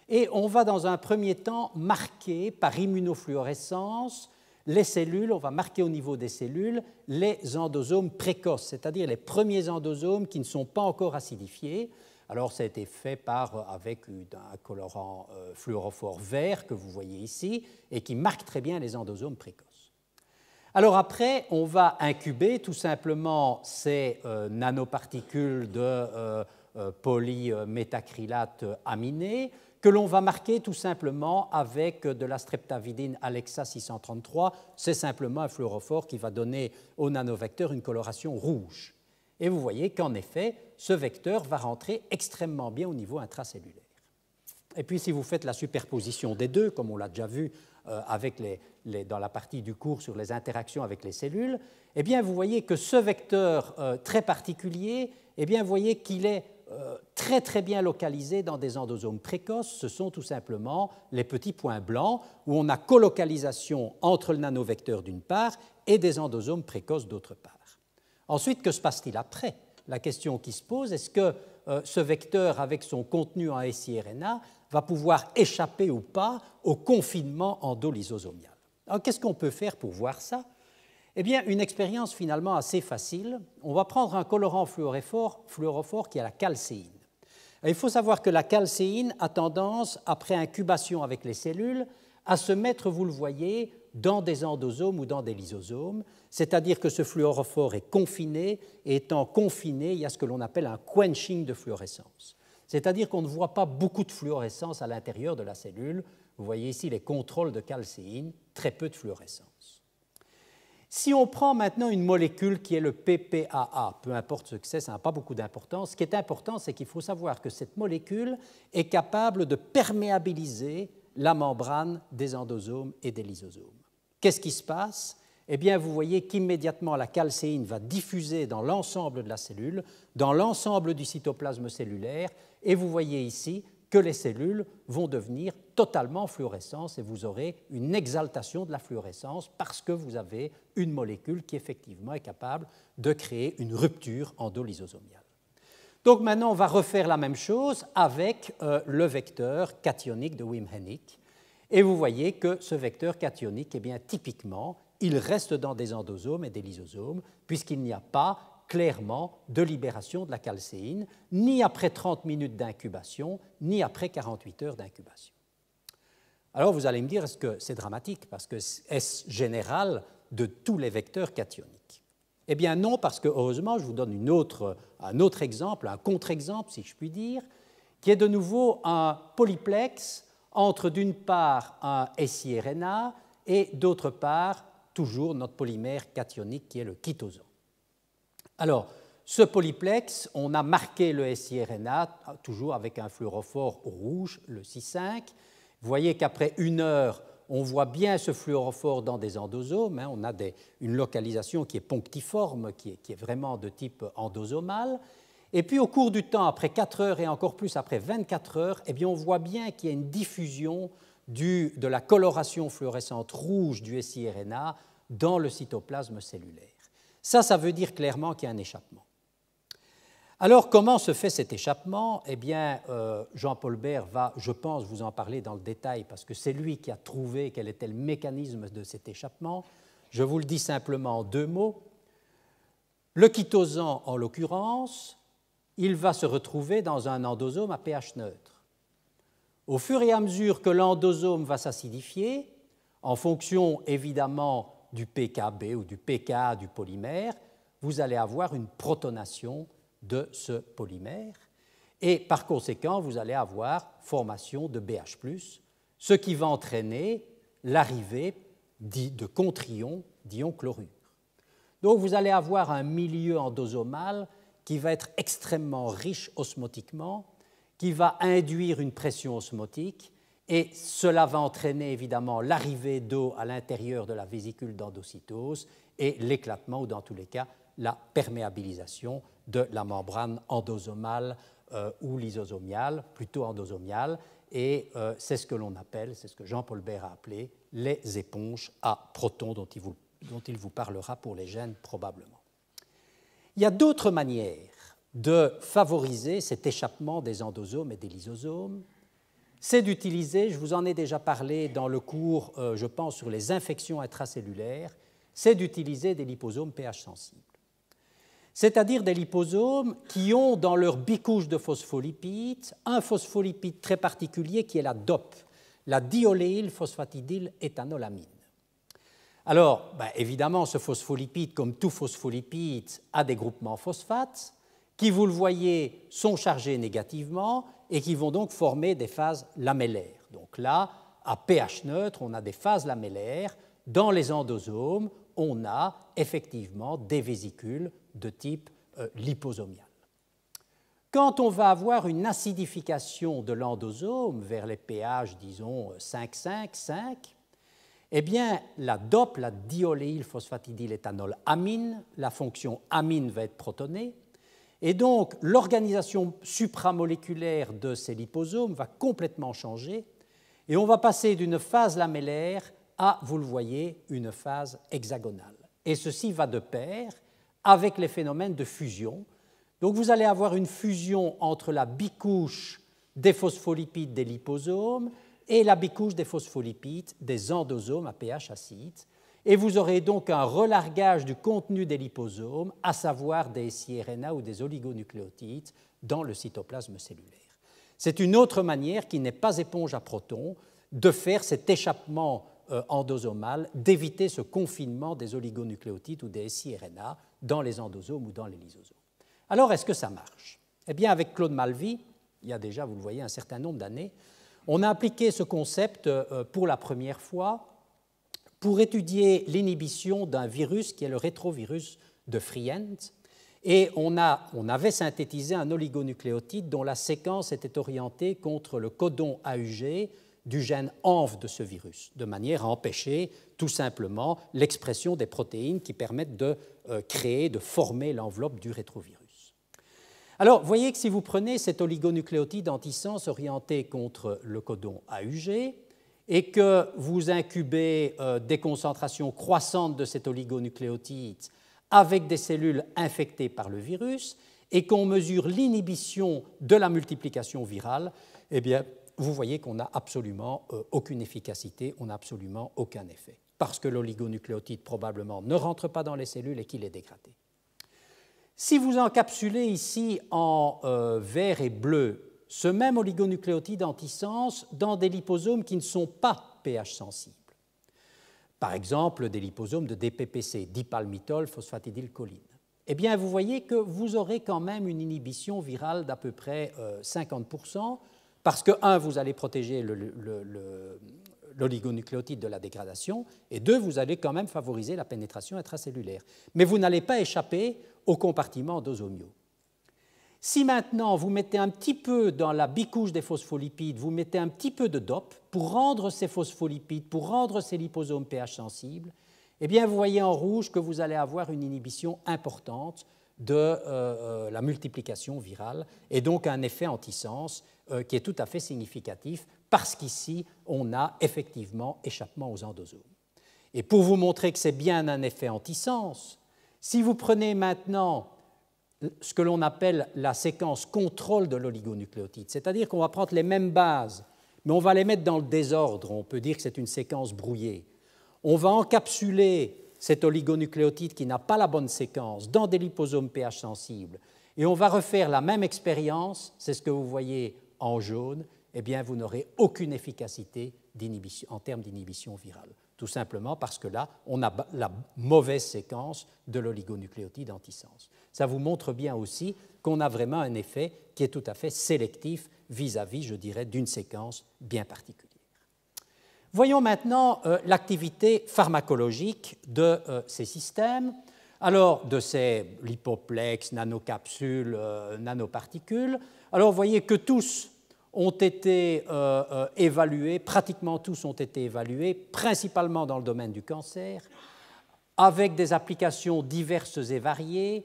et on va dans un premier temps marquer par immunofluorescence les cellules, on va marquer au niveau des cellules les endosomes précoces, c'est-à-dire les premiers endosomes qui ne sont pas encore acidifiés. Alors, ça a été fait avec un colorant fluorophore vert que vous voyez ici et qui marque très bien les endosomes précoces. Alors après, on va incuber tout simplement ces nanoparticules de polyméthacrylate aminé que l'on va marquer tout simplement avec de la streptavidine Alexa 633. C'est simplement un fluorophore qui va donner au nanovecteur une coloration rouge. Et vous voyez qu'en effet, ce vecteur va rentrer extrêmement bien au niveau intracellulaire. Et puis si vous faites la superposition des deux, comme on l'a déjà vu dans la partie du cours sur les interactions avec les cellules, eh bien vous voyez que ce vecteur très particulier, eh bien vous voyez qu'il est très très bien localisé dans des endosomes précoces. Ce sont tout simplement les petits points blancs où on a colocalisation entre le nanovecteur d'une part et des endosomes précoces d'autre part. Ensuite, que se passe-t-il après? La question qui se pose, est-ce que ce vecteur, avec son contenu en siRNA, va pouvoir échapper ou pas au confinement endolysosomial? Alors, qu'est-ce qu'on peut faire pour voir ça? Eh bien, une expérience finalement assez facile. On va prendre un colorant fluorophore qui est la calcéine. Il faut savoir que la calcéine a tendance, après incubation avec les cellules, à se mettre, vous le voyez, dans des endosomes ou dans des lysosomes, c'est-à-dire que ce fluorophore est confiné, et étant confiné, il y a ce que l'on appelle un quenching de fluorescence. C'est-à-dire qu'on ne voit pas beaucoup de fluorescence à l'intérieur de la cellule. Vous voyez ici les contrôles de calcéine, très peu de fluorescence. Si on prend maintenant une molécule qui est le PPAA, peu importe ce que c'est, ça n'a pas beaucoup d'importance. Ce qui est important, c'est qu'il faut savoir que cette molécule est capable de perméabiliser la membrane des endosomes et des lysosomes. Qu'est-ce qui se passe? Eh bien, vous voyez qu'immédiatement la calcéine va diffuser dans l'ensemble de la cellule, dans l'ensemble du cytoplasme cellulaire, et vous voyez ici que les cellules vont devenir totalement fluorescentes et vous aurez une exaltation de la fluorescence parce que vous avez une molécule qui effectivement est capable de créer une rupture endolysosomiale. Donc maintenant, on va refaire la même chose avec le vecteur cationique de Wim-Hennig. Et vous voyez que ce vecteur cationique, eh bien, typiquement, il reste dans des endosomes et des lysosomes puisqu'il n'y a pas clairement de libération de la calcéine, ni après 30 minutes d'incubation, ni après 48 heures d'incubation. Alors vous allez me dire, est-ce que c'est dramatique? Parce que est-ce général de tous les vecteurs cationiques? Eh bien non, parce que heureusement, je vous donne un autre exemple, un contre-exemple, si je puis dire, qui est de nouveau un polyplex entre d'une part un siRNA et d'autre part toujours notre polymère cationique qui est le chitosan. Alors, ce polyplex, on a marqué le siRNA toujours avec un fluorophore rouge, le 6,5. Vous voyez qu'après 1 heure, on voit bien ce fluorophore dans des endosomes. On a une localisation qui est ponctiforme, qui est vraiment de type endosomal. Et puis, au cours du temps, après 4 heures et encore plus après 24 heures, eh bien, on voit bien qu'il y a une diffusion de la coloration fluorescente rouge du siRNA dans le cytoplasme cellulaire. Ça veut dire clairement qu'il y a un échappement. Alors, comment se fait cet échappement? Eh bien, Jean-Paul Bert va, je pense, vous en parler dans le détail parce que c'est lui qui a trouvé quel était le mécanisme de cet échappement. Je vous le dis simplement en 2 mots. Le chitosan, en l'occurrence, il va se retrouver dans un endosome à pH neutre. Au fur et à mesure que l'endosome va s'acidifier, en fonction évidemment du pKb ou du pKa du polymère, vous allez avoir une protonation de ce polymère et par conséquent, vous allez avoir formation de BH+, ce qui va entraîner l'arrivée de contre-ions d'ion chlorure. Donc vous allez avoir un milieu endosomal qui va être extrêmement riche osmotiquement, qui va induire une pression osmotique et cela va entraîner évidemment l'arrivée d'eau à l'intérieur de la vésicule d'endocytose et l'éclatement ou dans tous les cas la perméabilisation de la membrane endosomale ou lysosomiale, plutôt endosomiale, et c'est ce que l'on appelle, c'est ce que Jean-Paul Bert a appelé les éponges à protons dont il vous parlera pour les gènes probablement. Il y a d'autres manières de favoriser cet échappement des endosomes et des lysosomes. C'est d'utiliser, je vous en ai déjà parlé dans le cours, je pense, sur les infections intracellulaires, c'est d'utiliser des liposomes pH sensibles. C'est-à-dire des liposomes qui ont dans leur bicouche de phospholipides un phospholipide très particulier qui est la DOP, la dioléylphosphatidyléthanolamine. Alors, évidemment, ce phospholipide, comme tout phospholipide, a des groupements phosphates qui, vous le voyez, sont chargés négativement et qui vont donc former des phases lamellaires. Donc là, à pH neutre, on a des phases lamellaires. Dans les endosomes, on a effectivement des vésicules de type liposomial. Quand on va avoir une acidification de l'endosome vers les pH, disons 5,5, 5, eh bien, la DOP, la dioléylphosphatidyléthanolamine, la fonction amine va être protonée, et donc l'organisation supramoléculaire de ces liposomes va complètement changer, et on va passer d'une phase lamellaire à, vous le voyez, une phase hexagonale. Et ceci va de pair avec les phénomènes de fusion. Donc vous allez avoir une fusion entre la bicouche des phospholipides des liposomes et la bicouche des phospholipides des endosomes à pH acide. Et vous aurez donc un relargage du contenu des liposomes, à savoir des siRNA ou des oligonucléotides, dans le cytoplasme cellulaire. C'est une autre manière, qui n'est pas éponge à protons, de faire cet échappement endosomal, d'éviter ce confinement des oligonucléotides ou des siRNA dans les endosomes ou dans les lysosomes. Alors, est-ce que ça marche? Eh bien, avec Claude Malvy, il y a déjà, vous le voyez, un certain nombre d'années, on a appliqué ce concept pour la première fois pour étudier l'inhibition d'un virus qui est le rétrovirus de Friend. Et on avait synthétisé un oligonucléotide dont la séquence était orientée contre le codon AUG du gène ENV de ce virus, de manière à empêcher tout simplement l'expression des protéines qui permettent de créer, de former l'enveloppe du rétrovirus. Alors, vous voyez que si vous prenez cet oligonucléotide antisens orienté contre le codon AUG et que vous incubez des concentrations croissantes de cet oligonucléotide avec des cellules infectées par le virus et qu'on mesure l'inhibition de la multiplication virale, eh bien, vous voyez qu'on n'a absolument aucune efficacité, on n'a absolument aucun effet, parce que l'oligonucléotide probablement ne rentre pas dans les cellules et qu'il est dégradé. Si vous encapsulez ici en vert et bleu ce même oligonucléotide antisens dans des liposomes qui ne sont pas pH sensibles, par exemple des liposomes de DPPC, dipalmitol phosphatidylcholine, eh bien vous voyez que vous aurez quand même une inhibition virale d'à peu près 50%, parce que, un, vous allez protéger l'oligonucléotide de la dégradation, et deux, vous allez quand même favoriser la pénétration intracellulaire. Mais vous n'allez pas échapper au compartiment endosomiaux. Si maintenant vous mettez un petit peu dans la bicouche des phospholipides, vous mettez un petit peu de DOP pour rendre ces phospholipides, pour rendre ces liposomes pH sensibles, eh bien vous voyez en rouge que vous allez avoir une inhibition importante de la multiplication virale et donc un effet antisens qui est tout à fait significatif parce qu'ici on a effectivement échappement aux endosomes. Et pour vous montrer que c'est bien un effet antisens, si vous prenez maintenant ce que l'on appelle la séquence contrôle de l'oligonucléotide, c'est-à-dire qu'on va prendre les mêmes bases, mais on va les mettre dans le désordre, on peut dire que c'est une séquence brouillée. On va encapsuler cet oligonucléotide qui n'a pas la bonne séquence dans des liposomes pH sensibles, et on va refaire la même expérience, c'est ce que vous voyez en jaune, eh bien vous n'aurez aucune efficacité en termes d'inhibition virale, tout simplement parce que là, on a la mauvaise séquence de l'oligonucléotide antisens. Ça vous montre bien aussi qu'on a vraiment un effet qui est tout à fait sélectif vis-à-vis, je dirais, d'une séquence bien particulière. Voyons maintenant l'activité pharmacologique de ces systèmes, alors de ces lipoplexes, nanocapsules, nanoparticules. Alors vous voyez que tous ont été évalués, pratiquement tous ont été évalués, principalement dans le domaine du cancer, avec des applications diverses et variées,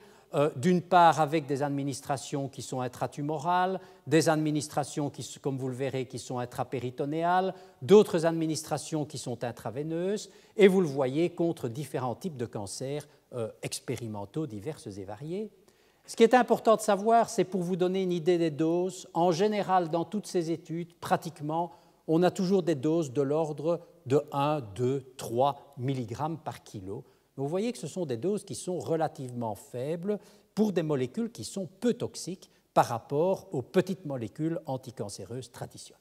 d'une part avec des administrations qui sont intratumorales, des administrations qui, comme vous le verrez, qui sont intrapéritonéales, d'autres administrations qui sont intraveineuses, et vous le voyez contre différents types de cancers expérimentaux diverses et variés. Ce qui est important de savoir, c'est pour vous donner une idée des doses. En général, dans toutes ces études, pratiquement, on a toujours des doses de l'ordre de 1, 2, 3 mg par kilo. Vous voyez que ce sont des doses qui sont relativement faibles pour des molécules qui sont peu toxiques par rapport aux petites molécules anticancéreuses traditionnelles.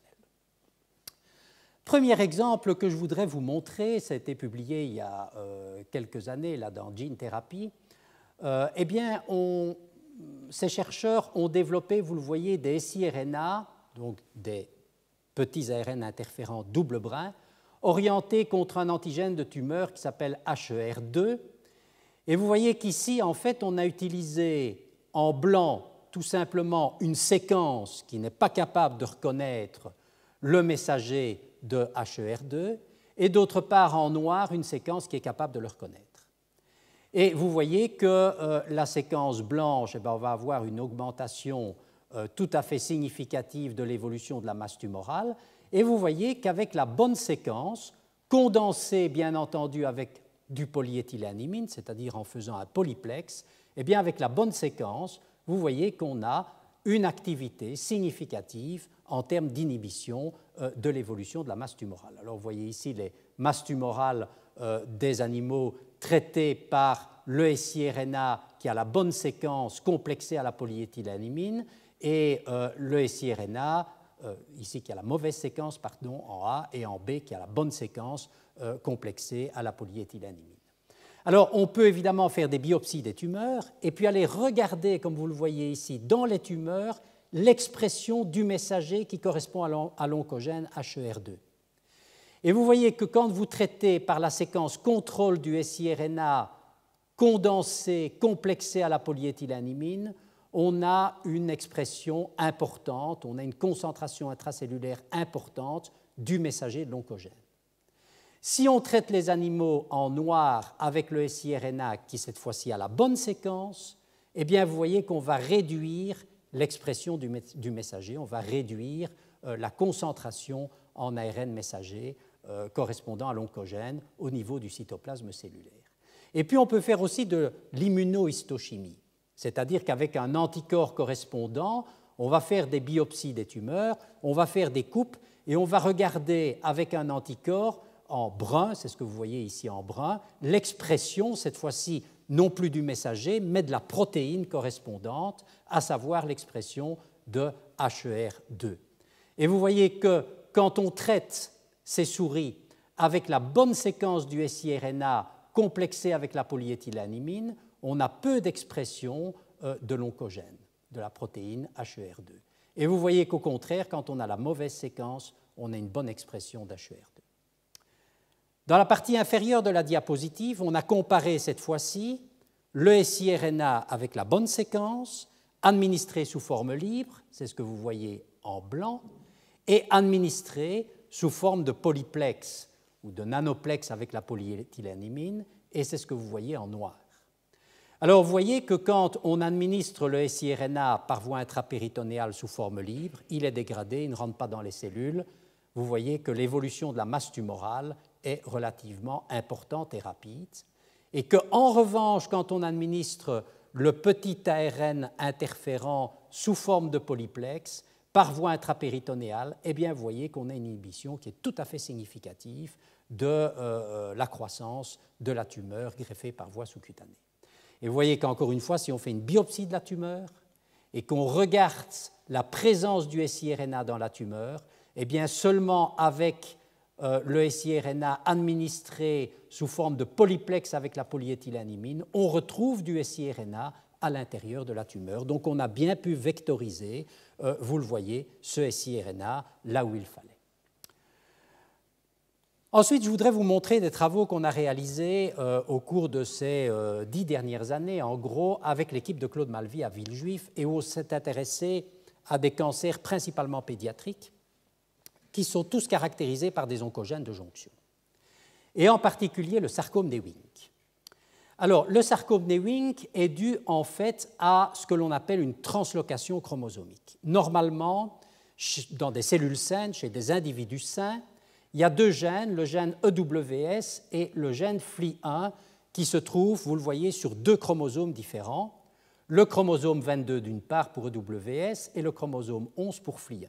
Premier exemple que je voudrais vous montrer, ça a été publié il y a quelques années là, dans Gene Therapy. Eh bien, ces chercheurs ont développé, vous le voyez, des siRNA, donc des petits ARN interférents double brin, orientés contre un antigène de tumeur qui s'appelle HER2. Et vous voyez qu'ici, en fait, on a utilisé en blanc tout simplement une séquence qui n'est pas capable de reconnaître le messager de HER2, et d'autre part en noir une séquence qui est capable de le reconnaître. Et vous voyez que la séquence blanche, eh bien, on va avoir une augmentation tout à fait significative de l'évolution de la masse tumorale, et vous voyez qu'avec la bonne séquence, condensée bien entendu avec du polyéthylénimine, c'est-à-dire en faisant un polyplex, eh bien, avec la bonne séquence, vous voyez qu'on a une activité significative en termes d'inhibition de l'évolution de la masse tumorale. Alors vous voyez ici les masses tumorales des animaux traités par le siRNA qui a la bonne séquence complexée à la polyéthylénimine et le siRNA ici qui a la mauvaise séquence pardon, en A et en B qui a la bonne séquence complexée à la polyéthylénimine. Alors, on peut évidemment faire des biopsies des tumeurs et puis aller regarder, comme vous le voyez ici, dans les tumeurs, l'expression du messager qui correspond à l'oncogène HER2. Et vous voyez que quand vous traitez par la séquence contrôle du siRNA condensé, complexé à la polyéthylénimine, on a une expression importante, on a une concentration intracellulaire importante du messager de l'oncogène. Si on traite les animaux en noir avec le siRNA qui cette fois-ci a la bonne séquence, eh bien vous voyez qu'on va réduire l'expression du messager, on va réduire la concentration en ARN messager correspondant à l'oncogène au niveau du cytoplasme cellulaire. Et puis on peut faire aussi de l'immunohistochimie, c'est-à-dire qu'avec un anticorps correspondant, on va faire des biopsies des tumeurs, on va faire des coupes et on va regarder avec un anticorps en brun, c'est ce que vous voyez ici en brun, l'expression, cette fois-ci, non plus du messager, mais de la protéine correspondante, à savoir l'expression de HER2. Et vous voyez que quand on traite ces souris avec la bonne séquence du siRNA complexée avec la polyéthylénimine, on a peu d'expression de l'oncogène, de la protéine HER2. Et vous voyez qu'au contraire, quand on a la mauvaise séquence, on a une bonne expression d'HER2. Dans la partie inférieure de la diapositive, on a comparé cette fois-ci le siRNA avec la bonne séquence, administré sous forme libre, c'est ce que vous voyez en blanc, et administré sous forme de polyplex ou de nanoplex avec la polyéthylénimine, et c'est ce que vous voyez en noir. Alors vous voyez que quand on administre le siRNA par voie intrapéritonéale sous forme libre, il est dégradé, il ne rentre pas dans les cellules. Vous voyez que l'évolution de la masse tumorale est relativement importante et rapide, et qu'en revanche, quand on administre le petit ARN interférent sous forme de polyplex par voie intrapéritonéale, eh bien, vous voyez qu'on a une inhibition qui est tout à fait significative de la croissance de la tumeur greffée par voie sous-cutanée. Et vous voyez qu'encore une fois, si on fait une biopsie de la tumeur et qu'on regarde la présence du siRNA dans la tumeur, eh bien, seulement avec le siRNA administré sous forme de polyplex avec la polyéthylénimine, on retrouve du siRNA à l'intérieur de la tumeur. Donc on a bien pu vectoriser, vous le voyez, ce siRNA là où il fallait. Ensuite, je voudrais vous montrer des travaux qu'on a réalisés au cours de ces 10 dernières années, en gros, avec l'équipe de Claude Malvy à Villejuif, et où on s'est intéressé à des cancers principalement pédiatriques, qui sont tous caractérisés par des oncogènes de jonction, et en particulier le sarcome d'Ewing. Alors, le sarcome d'Ewing est dû en fait à ce que l'on appelle une translocation chromosomique. Normalement, dans des cellules saines, chez des individus sains, il y a deux gènes, le gène EWS et le gène FLI1, qui se trouvent, vous le voyez, sur deux chromosomes différents. le chromosome 22 d'une part pour EWS et le chromosome 11 pour FLI1.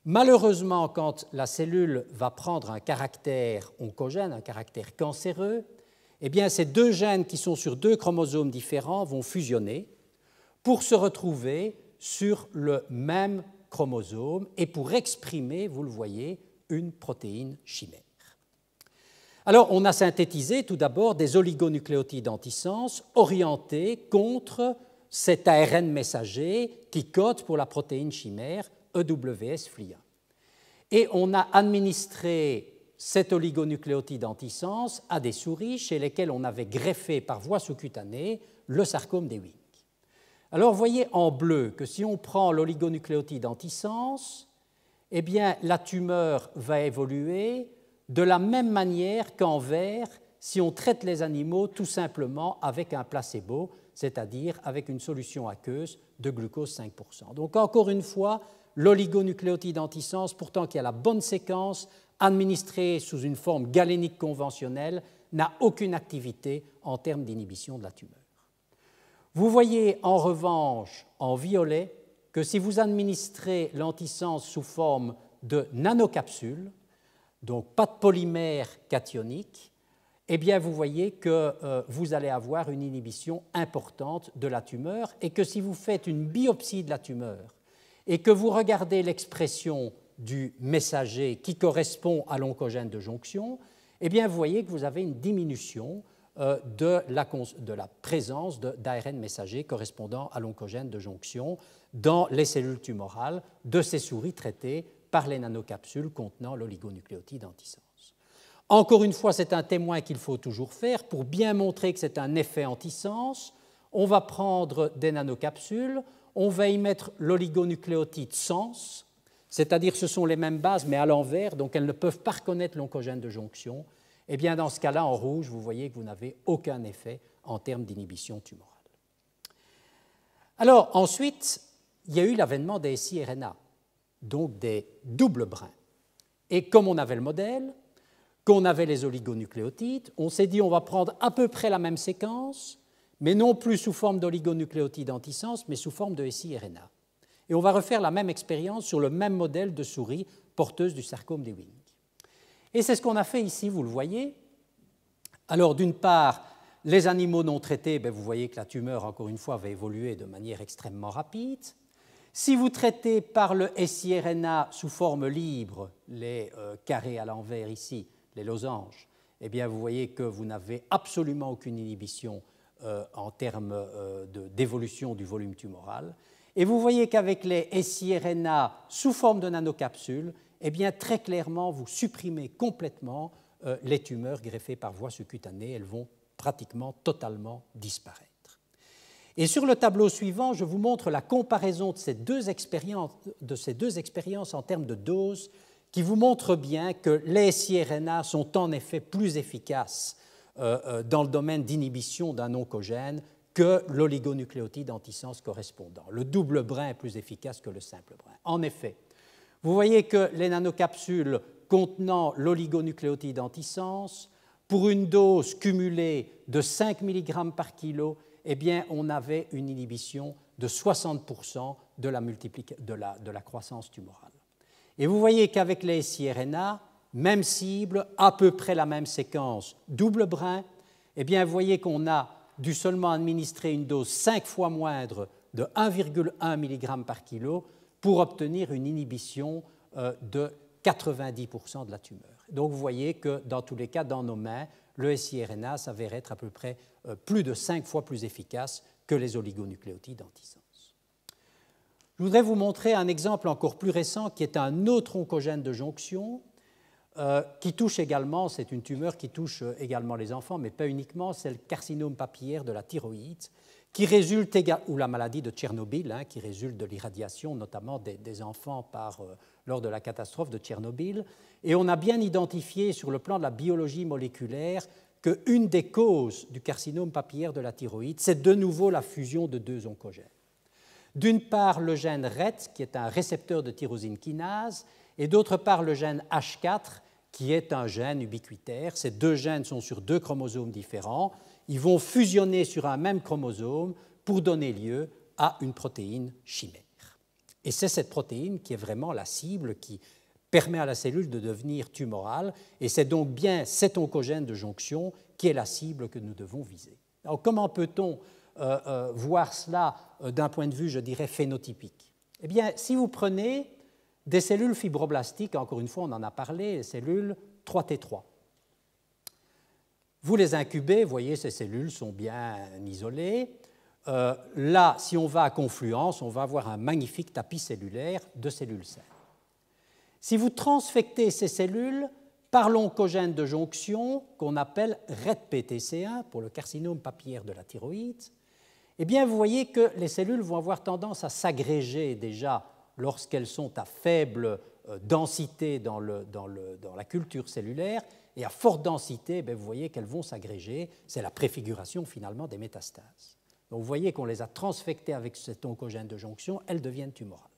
Malheureusement, quand la cellule va prendre un caractère oncogène, un caractère cancéreux, eh bien, ces deux gènes qui sont sur deux chromosomes différents vont fusionner pour se retrouver sur le même chromosome et pour exprimer, vous le voyez, une protéine chimère. Alors, on a synthétisé tout d'abord des oligonucléotides antisens orientés contre cet ARN messager qui code pour la protéine chimère EWS FLI1. Et on a administré cet oligonucléotide antisens à des souris chez lesquelles on avait greffé par voie sous-cutanée le sarcome d'Ewing. Alors, vous voyez en bleu que si on prend l'oligonucléotide antisens, eh bien, la tumeur va évoluer de la même manière qu'en vert si on traite les animaux tout simplement avec un placebo, c'est-à-dire avec une solution aqueuse de glucose 5%. Donc, encore une fois, l'oligonucléotide antisens, pourtant qui a la bonne séquence, administré sous une forme galénique conventionnelle, n'a aucune activité en termes d'inhibition de la tumeur. Vous voyez en revanche en violet que si vous administrez l'antisens sous forme de nanocapsules, donc pas de polymère cationique, eh bien vous voyez que vous allez avoir une inhibition importante de la tumeur et que si vous faites une biopsie de la tumeur et que vous regardez l'expression du messager qui correspond à l'oncogène de jonction, eh bien vous voyez que vous avez une diminution de la présence d'ARN messager correspondant à l'oncogène de jonction dans les cellules tumorales de ces souris traitées par les nanocapsules contenant l'oligonucléotide antisens. Encore une fois, c'est un témoin qu'il faut toujours faire pour bien montrer que c'est un effet antisens. On va prendre des nanocapsules, on va y mettre l'oligonucléotide sens, c'est-à-dire ce sont les mêmes bases mais à l'envers, donc elles ne peuvent pas reconnaître l'oncogène de jonction. Eh bien, dans ce cas-là, en rouge, vous voyez que vous n'avez aucun effet en termes d'inhibition tumorale. Alors, ensuite, il y a eu l'avènement des siRNA, donc des doubles brins. Et comme on avait le modèle, qu'on avait les oligonucléotides, on s'est dit on va prendre à peu près la même séquence, mais non plus sous forme d'oligonucléotides antisens, mais sous forme de siRNA. Et on va refaire la même expérience sur le même modèle de souris porteuse du sarcome d'Ewing. Et c'est ce qu'on a fait ici, vous le voyez. Alors, d'une part, les animaux non traités, vous voyez que la tumeur, encore une fois, va évoluer de manière extrêmement rapide. Si vous traitez par le siRNA sous forme libre, les carrés à l'envers ici, les losanges, eh bien, vous voyez que vous n'avez absolument aucune inhibition en termes d'évolution du volume tumoral. Et vous voyez qu'avec les siRNA sous forme de nanocapsules, eh bien, très clairement, vous supprimez complètement les tumeurs greffées par voie sous-cutanée. Elles vont pratiquement totalement disparaître. Et sur le tableau suivant, je vous montre la comparaison de ces deux expériences en termes de doses qui vous montrent bien que les siRNA sont en effet plus efficaces dans le domaine d'inhibition d'un oncogène que l'oligonucléotide antisens correspondant. Le double brin est plus efficace que le simple brin. En effet, vous voyez que les nanocapsules contenant l'oligonucléotide antisens, pour une dose cumulée de 5 mg par kilo, eh bien, on avait une inhibition de 60% de la croissance tumorale. Et vous voyez qu'avec les siRNA, même cible, à peu près la même séquence, double brin, eh bien, vous voyez qu'on a dû seulement administrer une dose 5 fois moindre de 1,1 mg par kilo pour obtenir une inhibition de 90% de la tumeur. Donc vous voyez que dans tous les cas, dans nos mains, le siRNA s'avère être à peu près plus de 5 fois plus efficace que les oligonucléotides antisens. Je voudrais vous montrer un exemple encore plus récent qui est un autre oncogène de jonction qui touche également, c'est une tumeur qui touche également les enfants, mais pas uniquement, c'est le carcinome papillaire de la thyroïde, qui résulte, ou la maladie de Tchernobyl, qui résulte de l'irradiation notamment des enfants lors de la catastrophe de Tchernobyl. Et on a bien identifié sur le plan de la biologie moléculaire qu'une des causes du carcinome papillaire de la thyroïde, c'est de nouveau la fusion de deux oncogènes. D'une part, le gène RET, qui est un récepteur de tyrosine kinase, et d'autre part, le gène H4, qui est un gène ubiquitaire. Ces deux gènes sont sur deux chromosomes différents. Ils vont fusionner sur un même chromosome pour donner lieu à une protéine chimère. Et c'est cette protéine qui est vraiment la cible, qui permet à la cellule de devenir tumorale, et c'est donc bien cet oncogène de jonction qui est la cible que nous devons viser. Alors, comment peut-on voir cela d'un point de vue, je dirais, phénotypique? Eh bien, si vous prenez des cellules fibroblastiques, encore une fois, on en a parlé, les cellules 3T3, vous les incubez, vous voyez, ces cellules sont bien isolées. Là, si on va à confluence, on va avoir un magnifique tapis cellulaire de cellules saines. Si vous transfectez ces cellules par l'oncogène de jonction qu'on appelle RET-PTC1 pour le carcinome papillaire de la thyroïde, eh bien, vous voyez que les cellules vont avoir tendance à s'agréger déjà lorsqu'elles sont à faible densité dans la culture cellulaire, et à forte densité, vous voyez qu'elles vont s'agréger. C'est la préfiguration finalement des métastases. Donc vous voyez qu'on les a transfectées avec cet oncogène de jonction, elles deviennent tumorales.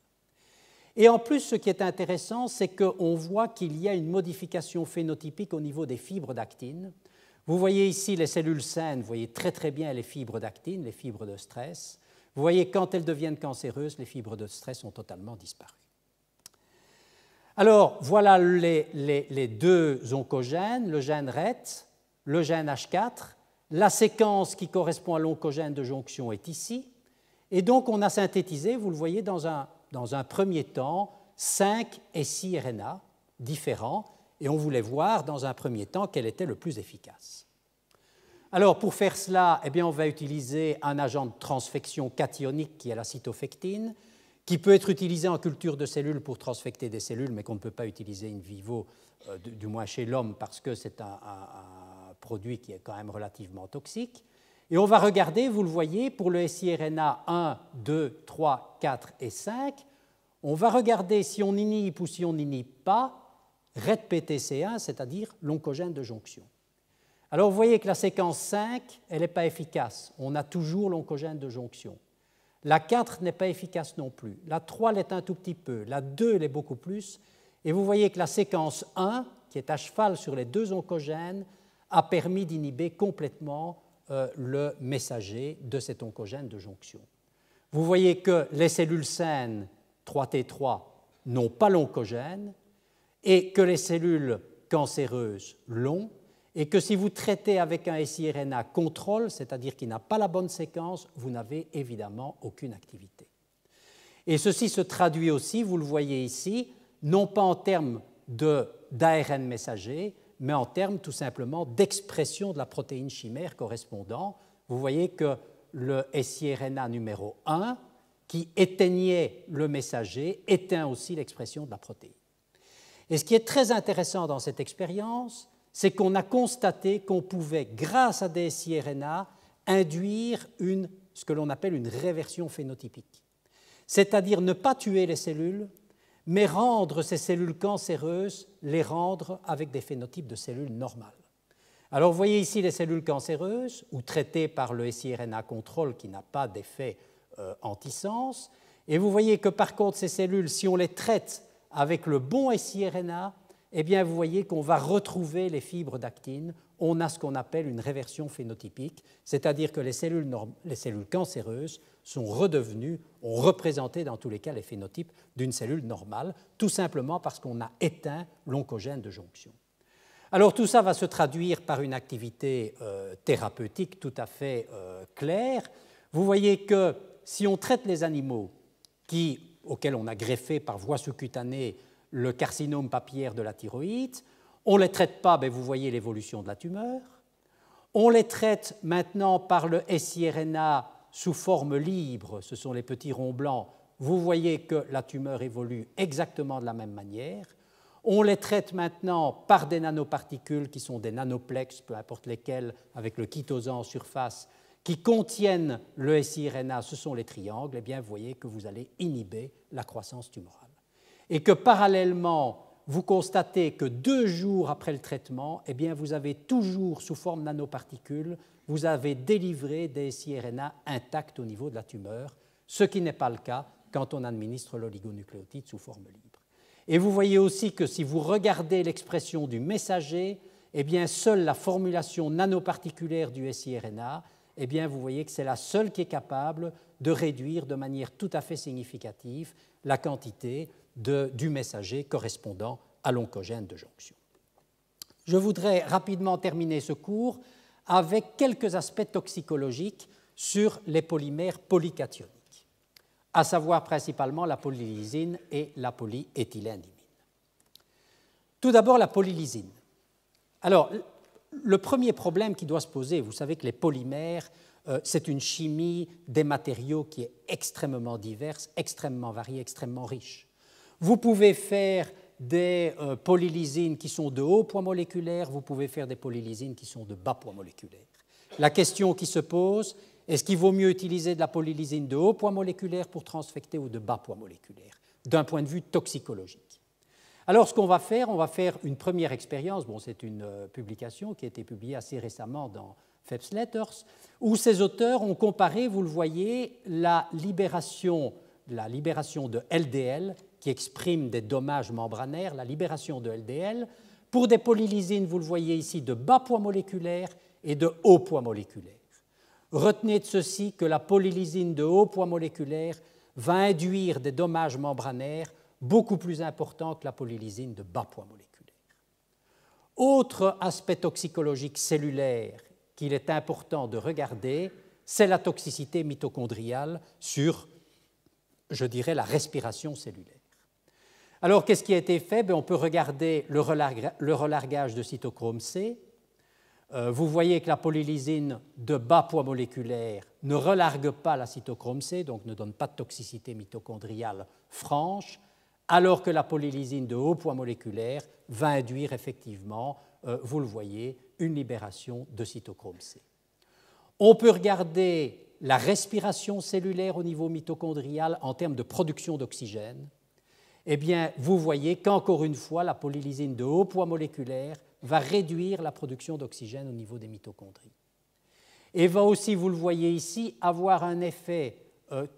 Et en plus, ce qui est intéressant, c'est qu'on voit qu'il y a une modification phénotypique au niveau des fibres d'actine. Vous voyez ici les cellules saines, vous voyez très très bien les fibres d'actine, les fibres de stress. Vous voyez quand elles deviennent cancéreuses, les fibres de stress ont totalement disparu. Alors, voilà les deux oncogènes, le gène RET, le gène H4. La séquence qui correspond à l'oncogène de jonction est ici. Et donc, on a synthétisé, vous le voyez, dans un premier temps, 5 siRNA différents. Et on voulait voir, dans un premier temps, quel était le plus efficace. Alors, pour faire cela, eh bien, on va utiliser un agent de transfection cationique qui est la cytofectine, qui peut être utilisé en culture de cellules pour transfecter des cellules, mais qu'on ne peut pas utiliser in vivo, du moins chez l'homme, parce que c'est un produit qui est quand même relativement toxique. Et on va regarder, vous le voyez, pour le siRNA 1, 2, 3, 4 et 5, on va regarder si on inhibe ou si on n'inhibe pas RET-PTC1, c'est-à-dire l'oncogène de jonction. Alors vous voyez que la séquence 5, elle n'est pas efficace. On a toujours l'oncogène de jonction. La 4 n'est pas efficace non plus. La 3 l'est un tout petit peu. La 2 l'est beaucoup plus. Et vous voyez que la séquence 1, qui est à cheval sur les deux oncogènes, a permis d'inhiber complètement le messager de cet oncogène de jonction. Vous voyez que les cellules saines 3T3 n'ont pas l'oncogène et que les cellules cancéreuses l'ont, et que si vous traitez avec un siRNA contrôle, c'est-à-dire qui n'a pas la bonne séquence, vous n'avez évidemment aucune activité. Et ceci se traduit aussi, vous le voyez ici, non pas en termes d'ARN messager, mais en termes tout simplement d'expression de la protéine chimère correspondant. Vous voyez que le siRNA numéro 1, qui éteignait le messager, éteint aussi l'expression de la protéine. Et ce qui est très intéressant dans cette expérience, c'est qu'on a constaté qu'on pouvait, grâce à des siRNA, induire ce que l'on appelle une réversion phénotypique. C'est-à-dire ne pas tuer les cellules, mais rendre ces cellules cancéreuses, les rendre avec des phénotypes de cellules normales. Alors vous voyez ici les cellules cancéreuses, ou traitées par le siRNA contrôle qui n'a pas d'effet antisens, et vous voyez que par contre ces cellules, si on les traite avec le bon siRNA, eh bien, vous voyez qu'on va retrouver les fibres d'actine. On a ce qu'on appelle une réversion phénotypique, c'est-à-dire que les cellules cancéreuses sont redevenues, ont représenté dans tous les cas les phénotypes d'une cellule normale, tout simplement parce qu'on a éteint l'oncogène de jonction. Alors tout ça va se traduire par une activité thérapeutique tout à fait claire. Vous voyez que si on traite les animaux auxquels on a greffé par voie sous-cutanée le carcinome papillaire de la thyroïde, on ne les traite pas, vous voyez l'évolution de la tumeur. On les traite maintenant par le siRNA sous forme libre, ce sont les petits ronds blancs, vous voyez que la tumeur évolue exactement de la même manière. On les traite maintenant par des nanoparticules qui sont des nanoplex, peu importe lesquels, avec le chitosan en surface, qui contiennent le siRNA, ce sont les triangles, et bien vous voyez que vous allez inhiber la croissance tumorale. Et que parallèlement, vous constatez que 2 jours après le traitement, eh bien, vous avez toujours, sous forme nanoparticules, vous avez délivré des siRNA intacts au niveau de la tumeur, ce qui n'est pas le cas quand on administre l'oligonucléotide sous forme libre. Et vous voyez aussi que si vous regardez l'expression du messager, eh bien, seule la formulation nanoparticulaire du siRNA eh bien, vous voyez que c'est la seule qui est capable de réduire de manière tout à fait significative la quantité du messager correspondant à l'oncogène de jonction. Je voudrais rapidement terminer ce cours avec quelques aspects toxicologiques sur les polymères polycationiques, à savoir principalement la polylysine et la polyéthylénimine. Tout d'abord, la polylysine. Alors, le premier problème qui doit se poser, vous savez que les polymères, c'est une chimie des matériaux qui est extrêmement diverse, extrêmement variée, extrêmement riche. Vous pouvez faire des polylysines qui sont de haut poids moléculaire, vous pouvez faire des polylysines qui sont de bas poids moléculaire. La question qui se pose, est-ce qu'il vaut mieux utiliser de la polylysine de haut poids moléculaire pour transfecter ou de bas poids moléculaire, d'un point de vue toxicologique? Alors, ce qu'on va faire une première expérience. Bon, c'est une publication qui a été publiée assez récemment dans Phelps Letters, où ces auteurs ont comparé, vous le voyez, la libération de LDL, qui exprime des dommages membranaires, la libération de LDL, pour des polylysines, vous le voyez ici, de bas poids moléculaire et de haut poids moléculaire. Retenez de ceci que la polylysine de haut poids moléculaire va induire des dommages membranaires beaucoup plus importants que la polylysine de bas poids moléculaire. Autre aspect toxicologique cellulaire qu'il est important de regarder, c'est la toxicité mitochondriale sur, je dirais, la respiration cellulaire. Alors, qu'est-ce qui a été fait? On peut regarder le relargage de cytochrome C. Vous voyez que la polylysine de bas poids moléculaire ne relargue pas la cytochrome C, donc ne donne pas de toxicité mitochondriale franche, alors que la polylysine de haut poids moléculaire va induire effectivement, vous le voyez, une libération de cytochrome C. On peut regarder la respiration cellulaire au niveau mitochondrial en termes de production d'oxygène. Eh bien, vous voyez qu'encore une fois, la polylysine de haut poids moléculaire va réduire la production d'oxygène au niveau des mitochondries. Et va aussi, vous le voyez ici, avoir un effet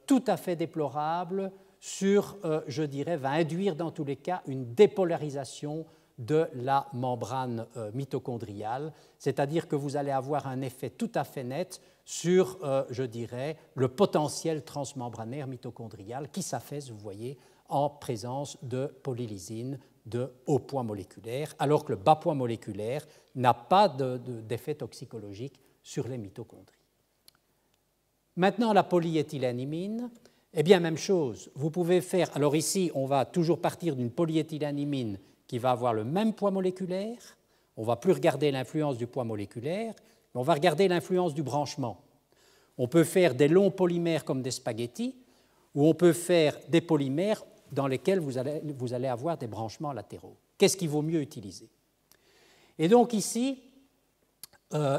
tout à fait déplorable sur, je dirais, va induire dans tous les cas une dépolarisation de la membrane mitochondriale, c'est-à-dire que vous allez avoir un effet tout à fait net sur, je dirais, le potentiel transmembranaire mitochondrial qui s'affaisse, vous voyez, en présence de polylysine de haut poids moléculaire, alors que le bas poids moléculaire n'a pas d'effet toxicologique sur les mitochondries. Maintenant, la polyéthylénimine, eh bien, même chose. Vous pouvez faire, alors ici, on va toujours partir d'une polyéthylénimine qui va avoir le même poids moléculaire. On ne va plus regarder l'influence du poids moléculaire, mais on va regarder l'influence du branchement. On peut faire des longs polymères comme des spaghettis, ou on peut faire des polymères dans lesquels vous allez avoir des branchements latéraux. Qu'est-ce qu'il vaut mieux utiliser? Et donc ici,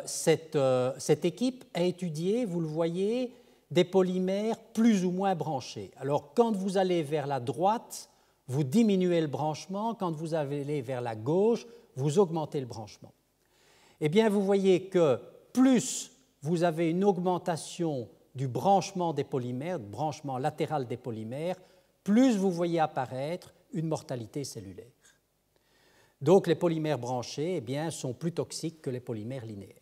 cette équipe a étudié, vous le voyez, des polymères plus ou moins branchés. Alors, quand vous allez vers la droite, vous diminuez le branchement. Quand vous allez vers la gauche, vous augmentez le branchement. Eh bien, vous voyez que plus vous avez une augmentation du branchement des polymères, du branchement latéral des polymères, plus vous voyez apparaître une mortalité cellulaire. Donc, les polymères branchés, eh bien, sont plus toxiques que les polymères linéaires.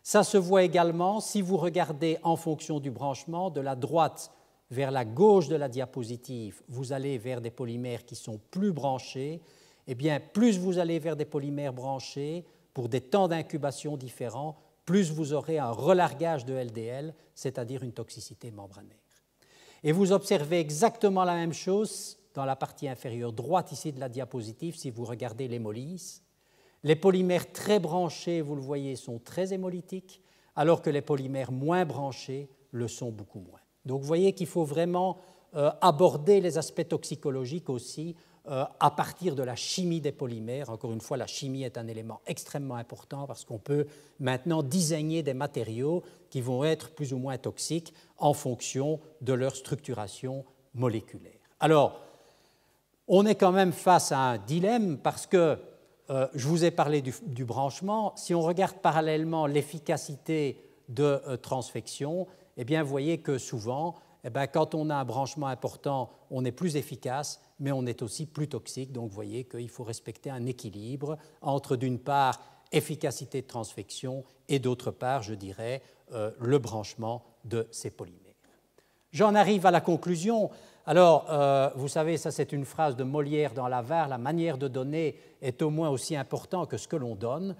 Ça se voit également si vous regardez en fonction du branchement de la droite vers la gauche de la diapositive, vous allez vers des polymères qui sont plus branchés. Eh bien, plus vous allez vers des polymères branchés pour des temps d'incubation différents, plus vous aurez un relargage de LDL, c'est-à-dire une toxicité membranaire. Et vous observez exactement la même chose dans la partie inférieure droite ici de la diapositive si vous regardez l'hémolyse. Les polymères très branchés, vous le voyez, sont très hémolytiques, alors que les polymères moins branchés le sont beaucoup moins. Donc vous voyez qu'il faut vraiment aborder les aspects toxicologiques aussi à partir de la chimie des polymères. Encore une fois, la chimie est un élément extrêmement important parce qu'on peut maintenant designer des matériaux qui vont être plus ou moins toxiques en fonction de leur structuration moléculaire. Alors, on est quand même face à un dilemme parce que je vous ai parlé du branchement. Si on regarde parallèlement l'efficacité de transfection, eh bien, vous voyez que souvent, eh bien, quand on a un branchement important, on est plus efficace, mais on est aussi plus toxique. Donc, vous voyez qu'il faut respecter un équilibre entre, d'une part, efficacité de transfection et d'autre part, je dirais, le branchement de ces polymères. J'en arrive à la conclusion. Alors, vous savez, ça c'est une phrase de Molière dans l'Avare, la manière de donner est au moins aussi important que ce que l'on donne.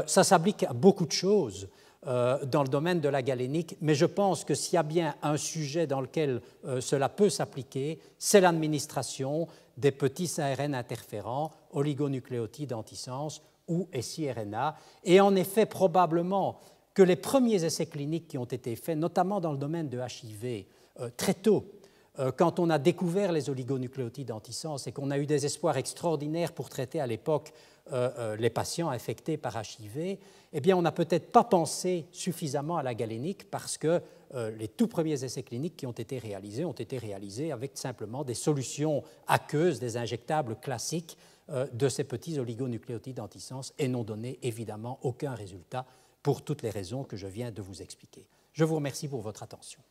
Ça s'applique à beaucoup de choses dans le domaine de la galénique, mais je pense que s'il y a bien un sujet dans lequel cela peut s'appliquer, c'est l'administration des petits ARN interférents, oligonucléotides antisens ou siRNA. Et en effet, probablement que les premiers essais cliniques qui ont été faits, notamment dans le domaine de HIV, très tôt, quand on a découvert les oligonucléotides antisens et qu'on a eu des espoirs extraordinaires pour traiter à l'époque les patients infectés par HIV, eh bien, on n'a peut-être pas pensé suffisamment à la galénique parce que les tout premiers essais cliniques qui ont été réalisés avec simplement des solutions aqueuses, des injectables classiques de ces petits oligonucléotides antisens et n'ont donné évidemment aucun résultat pour toutes les raisons que je viens de vous expliquer. Je vous remercie pour votre attention.